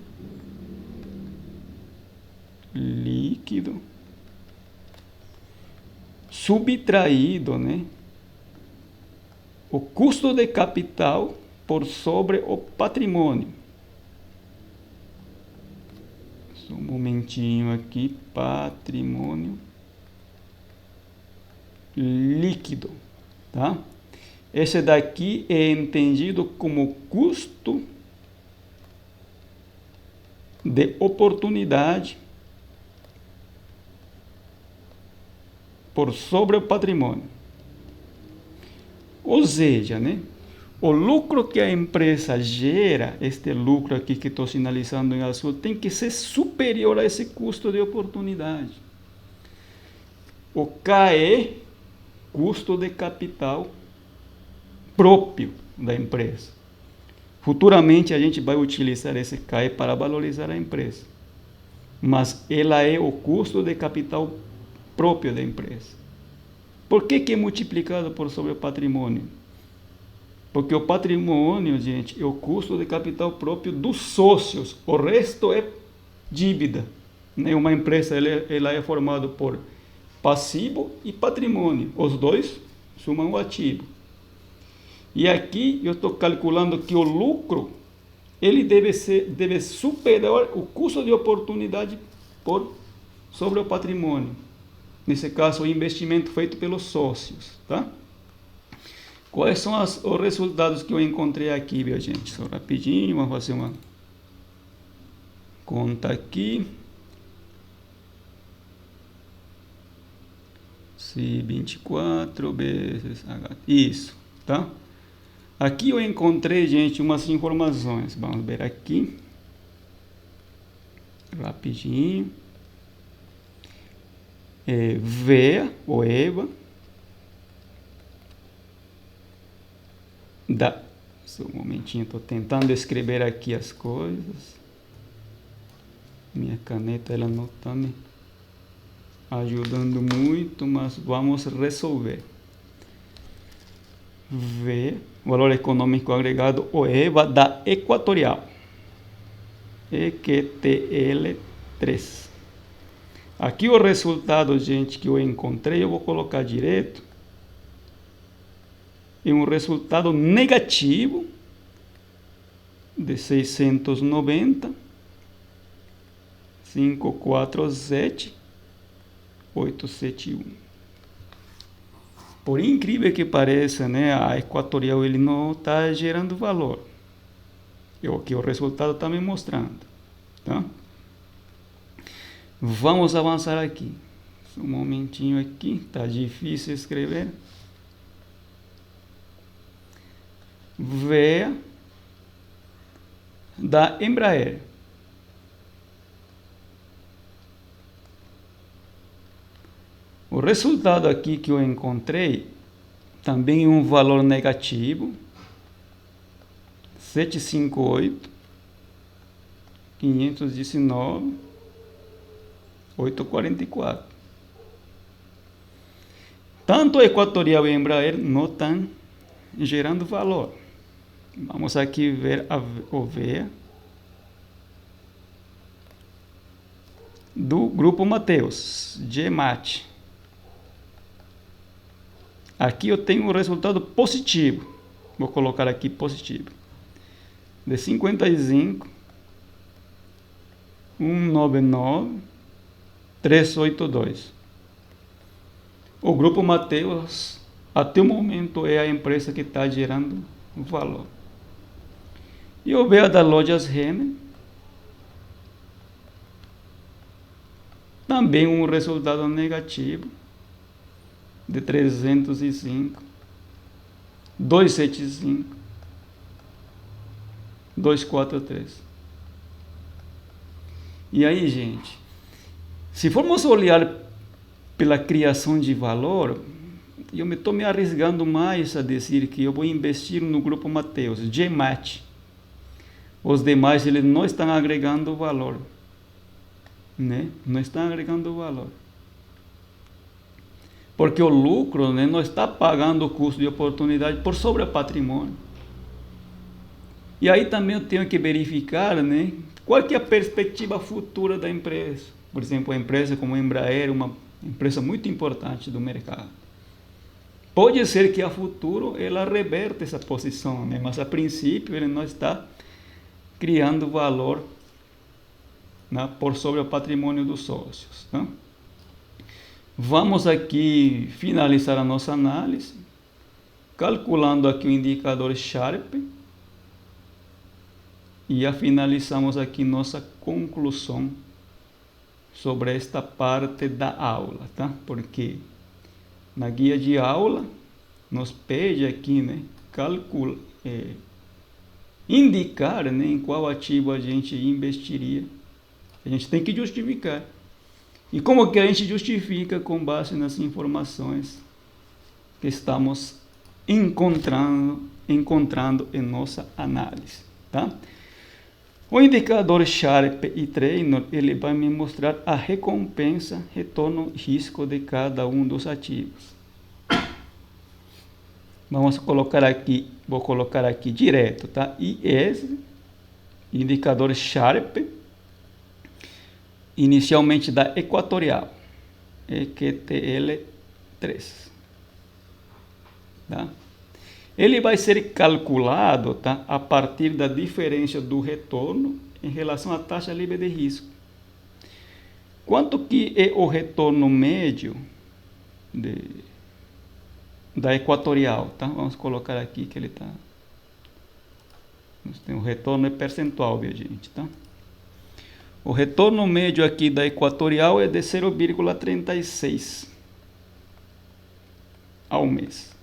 líquido subtraído, né, o custo de capital por sobre o patrimônio. Só um momentinho aqui, patrimônio líquido, tá? Esse daqui é entendido como custo de oportunidade por sobre o patrimônio. Ou seja, né, o lucro que a empresa gera, este lucro aqui que estou sinalizando em azul, tem que ser superior a esse custo de oportunidade. O KE, custo de capital próprio da empresa. Futuramente a gente vai utilizar esse KE para valorizar a empresa. Mas ela é o custo de capital próprio da empresa. Por que é multiplicado por sobre o patrimônio? Porque o patrimônio, gente, é o custo de capital próprio dos sócios. O resto é dívida. Uma empresa ela é formada por passivo e patrimônio. Os dois somam o ativo. E aqui eu estou calculando que o lucro ele deve superar o custo de oportunidade sobre o patrimônio. Nesse caso, o investimento feito pelos sócios, tá? Quais são os resultados que eu encontrei aqui, minha gente? Só rapidinho, vamos fazer uma conta aqui. C24 vezes H. Isso, tá? Aqui eu encontrei, gente, umas informações. Vamos ver aqui. rapidinho. VEA, ou EVA, só um momentinho, estou tentando escrever aqui as coisas. Minha caneta, ela não está me ajudando muito, mas vamos resolver. VEA, valor econômico agregado, ou EVA, da Equatorial. EQTL3. Aqui o resultado, gente, que eu encontrei, eu vou colocar direto. É um resultado negativo de 690, 547, 871. Por incrível que pareça, né, a Equatorial ele não está gerando valor. É o que o resultado está me mostrando. Tá? Vamos avançar aqui. Só um momentinho aqui, está difícil escrever. VEA da Embraer. O resultado aqui que eu encontrei também é um valor negativo, 758, 519, 844. Tanto a Equatorial e a Embraer não estão gerando valor. Vamos aqui ver o VEA do Grupo Mateus, GMAT. Aqui eu tenho um resultado positivo. Vou colocar aqui positivo. De 55, 199, 382. O Grupo Mateus, até o momento, é a empresa que está gerando valor. E o VEA da Lojas Renner, também um resultado negativo de 305, 275, 243. E aí, gente, se formos olhar pela criação de valor, eu estou me arriscando mais a dizer que eu vou investir no Grupo Mateus, GMAT. Os demais, eles não estão agregando valor, né? Não estão agregando valor. Porque o lucro, né, não está pagando o custo de oportunidade por sobre o patrimônio. E aí também eu tenho que verificar, né, qual que é a perspectiva futura da empresa. Por exemplo, a empresa como a Embraer, uma empresa muito importante do mercado. Pode ser que a futuro ela reverte essa posição, né, mas a princípio ele não está criando valor, né, por sobre o patrimônio dos sócios. Tá? Vamos aqui finalizar a nossa análise, calculando aqui o indicador Sharpe, e finalizamos aqui nossa conclusão sobre esta parte da aula, tá? Porque na guia de aula nos pede aqui, né, indicar, né, em qual ativo a gente investiria. A gente tem que justificar. E como que a gente justifica? Com base nas informações que estamos encontrando em nossa análise, tá? O indicador Sharpe e Trainor, ele vai me mostrar a recompensa, retorno, risco de cada um dos ativos. Vamos colocar aqui, vou colocar aqui direto, tá? E esse indicador Sharpe, inicialmente da Equatorial, EQTL3, tá? Ele vai ser calculado, tá, a partir da diferença do retorno em relação à taxa livre de risco. Quanto que é o retorno médio da Equatorial, tá? Vamos colocar aqui que ele tá. O retorno é percentual, minha gente, tá? O retorno médio aqui da Equatorial é de 0,36 ao mês.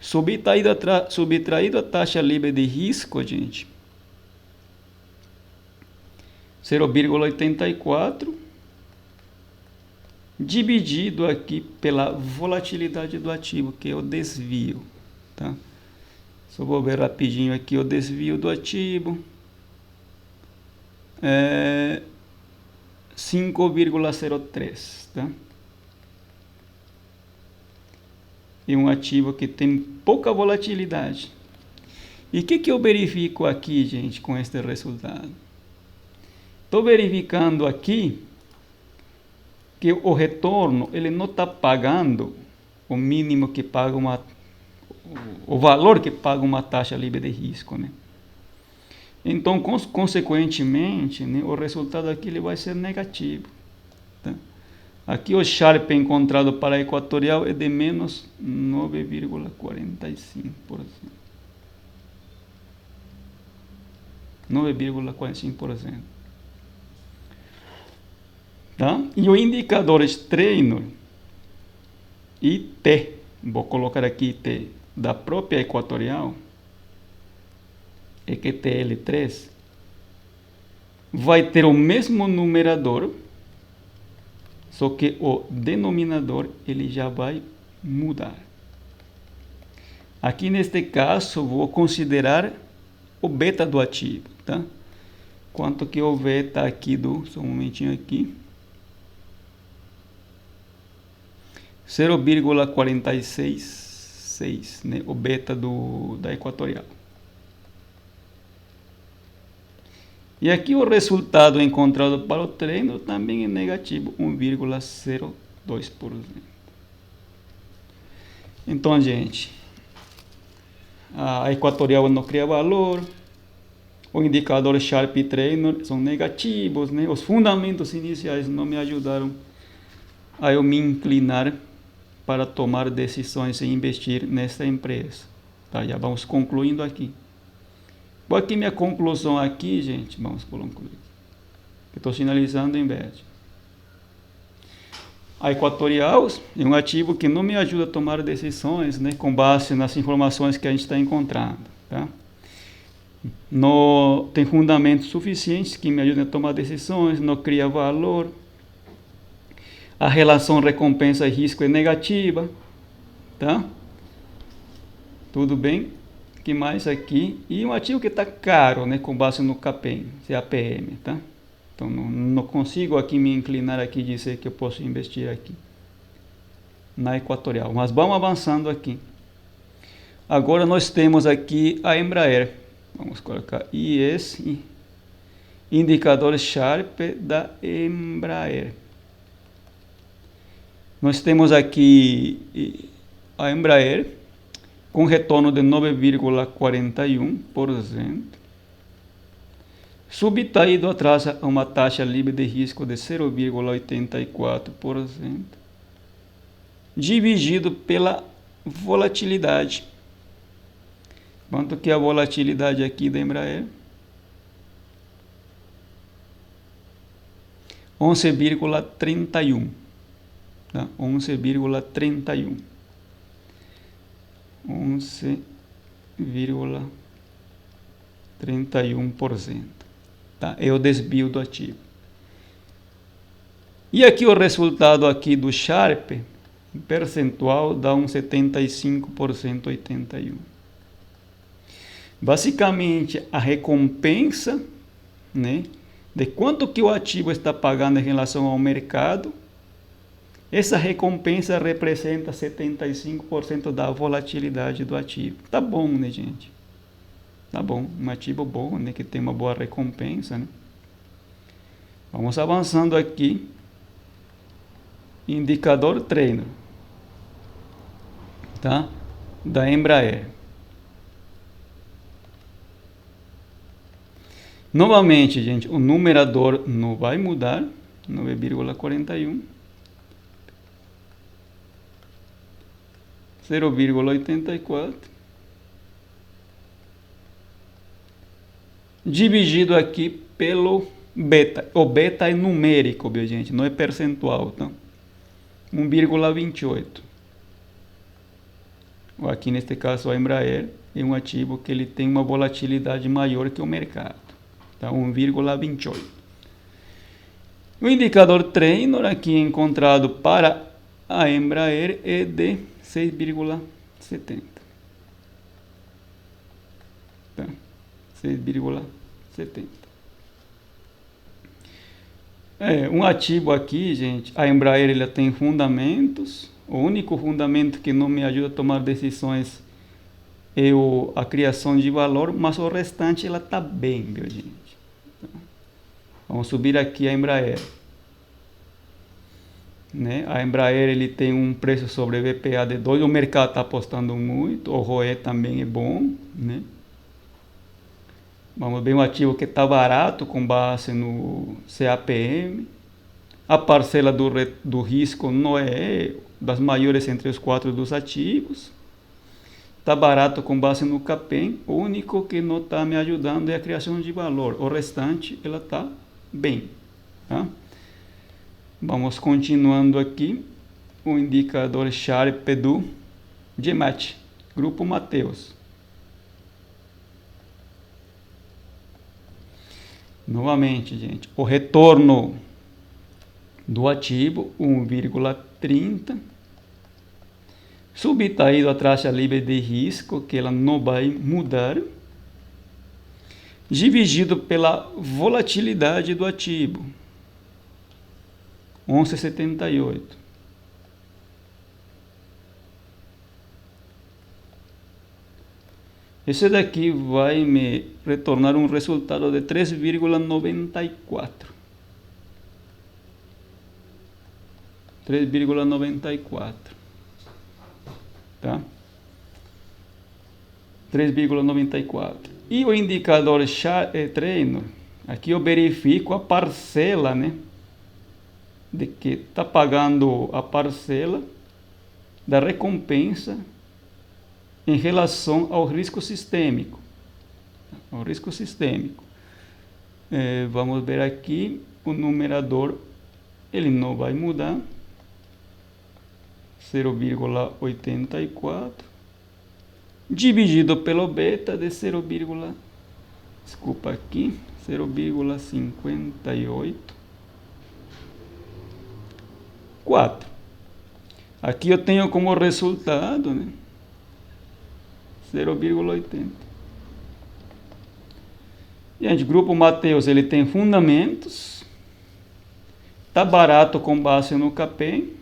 Subtraído a taxa livre de risco, gente, 0,84 dividido aqui pela volatilidade do ativo, que é o desvio, tá? Só vou ver rapidinho aqui o desvio do ativo. 5,03, tá? É um ativo que tem pouca volatilidade. E o que eu verifico aqui, gente, com este resultado? Estou verificando aqui que o retorno ele não está pagando o mínimo que paga o valor que paga uma taxa livre de risco, né? Então, consequentemente, né, o resultado aqui ele vai ser negativo, tá? Aqui o Sharpe encontrado para a Equatorial é de menos 9,45%. 9,45%. Tá? E o indicador Strainer IT, vou colocar aqui IT, da própria Equatorial, EQTL3, vai ter o mesmo numerador, só que o denominador ele já vai mudar. Aqui neste caso vou considerar o beta do ativo, tá? Quanto que o beta aqui só um momentinho aqui, 0,466, né? O beta da Equatorial. E aqui o resultado encontrado para o treino também é negativo, 1,02%. Então, gente, a Equatorial não cria valor, o indicador Sharpe e Trainer são negativos, né? Os fundamentos iniciais não me ajudaram a eu me inclinar para tomar decisões e investir nessa empresa. Tá, já vamos concluindo aqui. Bom, aqui minha conclusão aqui, gente, vamos concluir. Estou sinalizando em verde. A Equatorial é um ativo que não me ajuda a tomar decisões, né, com base nas informações que a gente está encontrando, tá? Não tem fundamentos suficientes que me ajudem a tomar decisões, não cria valor. A relação recompensa e risco é negativa, tá? Tudo bem? Que mais aqui? E um ativo que está caro, né, com base no CAPM, CAPM, tá? Então não consigo aqui me inclinar aqui e dizer que eu posso investir aqui na Equatorial, mas vamos avançando aqui. Agora nós temos aqui a Embraer. Vamos colocar IS, indicador Sharpe da Embraer. Nós temos aqui a Embraer com retorno de 9,41%, subtraído atrás a uma taxa livre de risco de 0,84%, dividido pela volatilidade. Quanto que é a volatilidade aqui da Embraer? 11,31%. Tá? 11,31%. 11,31%. Tá? É o desvio do ativo. E aqui o resultado aqui do Sharpe, percentual, dá um 75%, 81%. Basicamente, a recompensa, né, de quanto que o ativo está pagando em relação ao mercado, essa recompensa representa 75% da volatilidade do ativo. Tá bom, né, gente? Tá bom, um ativo bom, né, que tem uma boa recompensa, né? Vamos avançando aqui. Indicador Trainer, tá? Da Embraer. Novamente, gente, o numerador não vai mudar, 9,41, 0,84, dividido aqui pelo beta. O beta é numérico, viu, gente? Não é percentual, tá? 1,28. Aqui neste caso a Embraer é um ativo que ele tem uma volatilidade maior que o mercado, tá? 1,28. O indicador Trainor aqui encontrado para a Embraer é de 6,70. Tá? 6,70. Um ativo aqui, gente, a Embraer ela tem fundamentos. O único fundamento que não me ajuda a tomar decisões é a criação de valor, mas o restante ela está bem, viu, gente? Vamos subir aqui a Embraer. Né? A Embraer ele tem um preço sobre VPA de 2, o mercado está apostando muito, o ROE também é bom. Né? Vamos ver um ativo que está barato com base no CAPM. A parcela do risco não é das maiores entre os 4 dos ativos. Está barato com base no CAPM. O único que não está me ajudando é a criação de valor. O restante ela está bem. Tá? Vamos continuando aqui. O indicador Sharpe do GMAT, Grupo Mateus. Novamente, gente, o retorno do ativo 1,30. Subtraído a taxa livre de risco, que ela não vai mudar, dividido pela volatilidade do ativo, 11,78. Esse daqui vai me retornar um resultado de 3,94. 3,94. Tá? 3,94. E o indicador treino, aqui eu verifico a parcela, né? De que está pagando a parcela da recompensa em relação ao risco sistêmico. Ao risco sistêmico. Vamos ver aqui o numerador, ele não vai mudar. 0,84 dividido pelo beta de 0,58. Aqui eu tenho como resultado, né, 0,80. Gente, Grupo Mateus ele tem fundamentos, tá barato com base no CAPM.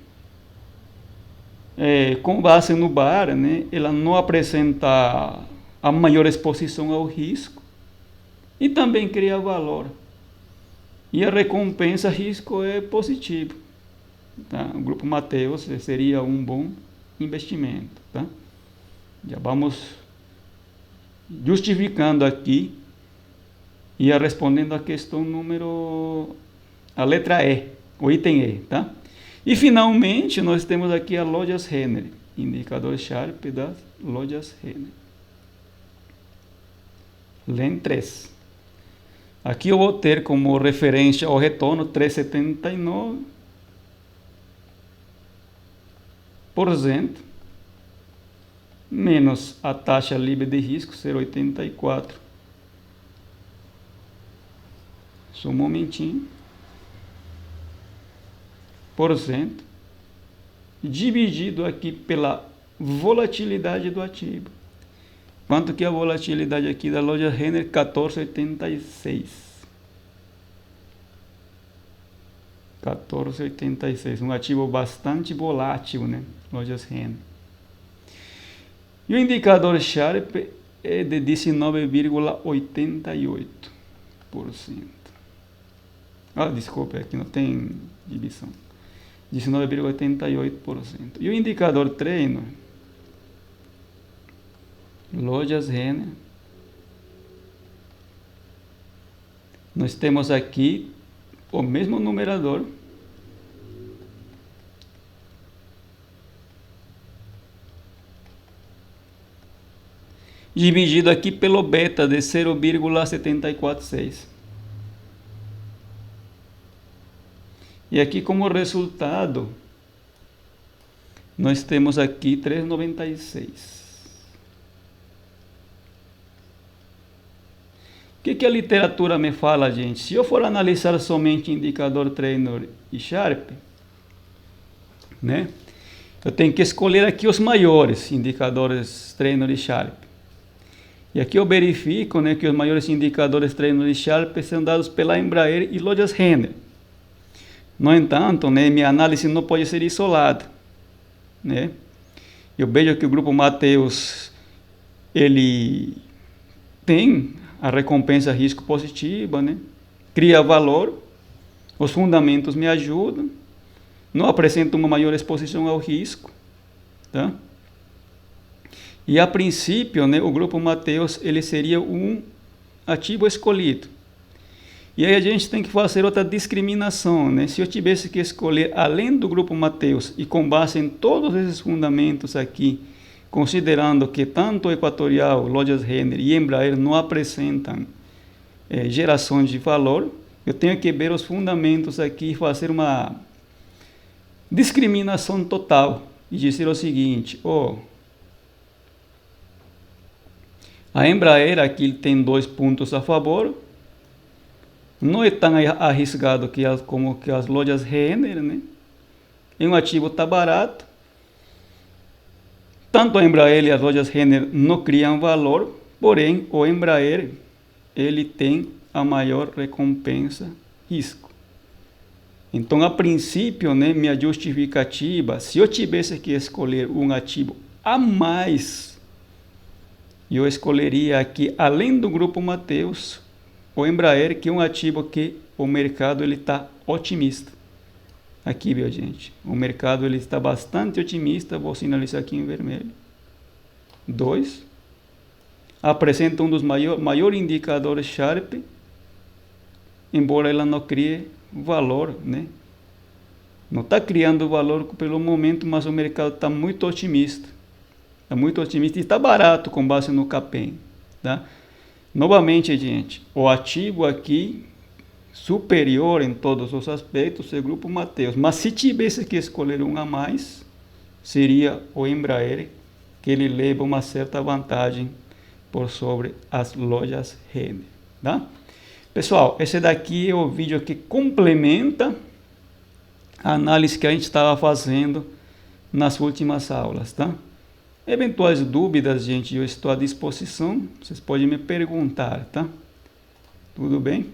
Com base no BAR, né, ela não apresenta a maior exposição ao risco e também cria valor. E a recompensa risco é positivo. Tá? O Grupo Mateus seria um bom investimento. Tá? Já vamos justificando aqui e respondendo a questão a letra E, o item E. Tá? E finalmente nós temos aqui a Lojas Renner, indicador Sharpe das Lojas Renner. LEN 3. Aqui eu vou ter como referência o retorno 3,79% menos a taxa livre de risco 0,84. Só um momentinho. %, dividido aqui pela volatilidade do ativo. Quanto que é a volatilidade aqui da loja Renner? 14,86. 14,86. Um ativo bastante volátil, né? Lojas Renner. E o indicador Sharpe é de 19,88%. Desculpa, aqui não tem divisão. 19,88%. E o indicador treino, Lojas Renner, nós temos aqui o mesmo numerador, dividido aqui pelo beta de 0,746. E aqui como resultado, nós temos aqui 3,96. que a literatura me fala, gente? Se eu for analisar somente indicador Traynor e Sharpe, né? Eu tenho que escolher aqui os maiores indicadores Traynor e Sharpe. E aqui eu verifico, né, que os maiores indicadores Traynor e Sharpe são dados pela Embraer e lojas Renner. No entanto, né, minha análise não pode ser isolada, né? Eu vejo que o grupo Mateus ele tem a recompensa risco positiva, né? Cria valor, os fundamentos me ajudam, não apresenta uma maior exposição ao risco, tá? E a princípio, né, o grupo Mateus ele seria um ativo escolhido. E aí a gente tem que fazer outra discriminação, né? Se eu tivesse que escolher além do grupo Mateus e com base em todos esses fundamentos aqui, considerando que tanto Equatorial, lojas Renner e Embraer não apresentam gerações de valor, eu tenho que ver os fundamentos aqui e fazer uma discriminação total e dizer o seguinte: a Embraer aqui tem 2 pontos a favor, não é tão arriscado como que as lojas Renner, né? E um ativo está barato. Tanto a Embraer e as lojas Renner não criam valor, porém o Embraer ele tem a maior recompensa risco. Então, a princípio, né, minha justificativa, se eu tivesse que escolher um ativo a mais, eu escolheria aqui, além do grupo Mateus, o Embraer, que é um ativo que o mercado está otimista. Aqui, viu, gente? O mercado ele está bastante otimista. Vou sinalizar aqui em vermelho. 2. Apresenta um dos maiores indicadores Sharpe, embora ela não crie valor, né? Não está criando valor pelo momento, mas o mercado está muito otimista. Está muito otimista e está barato com base no CAPEM, tá? Novamente, gente, o ativo aqui superior em todos os aspectos é o grupo Mateus. Mas se tivesse que escolher um a mais, seria o Embraer, que ele leva uma certa vantagem por sobre as lojas Renner, tá? Pessoal, esse daqui é o vídeo que complementa a análise que a gente estava fazendo nas últimas aulas, tá? Eventuais dúvidas, gente, eu estou à disposição. Vocês podem me perguntar, tá? Tudo bem?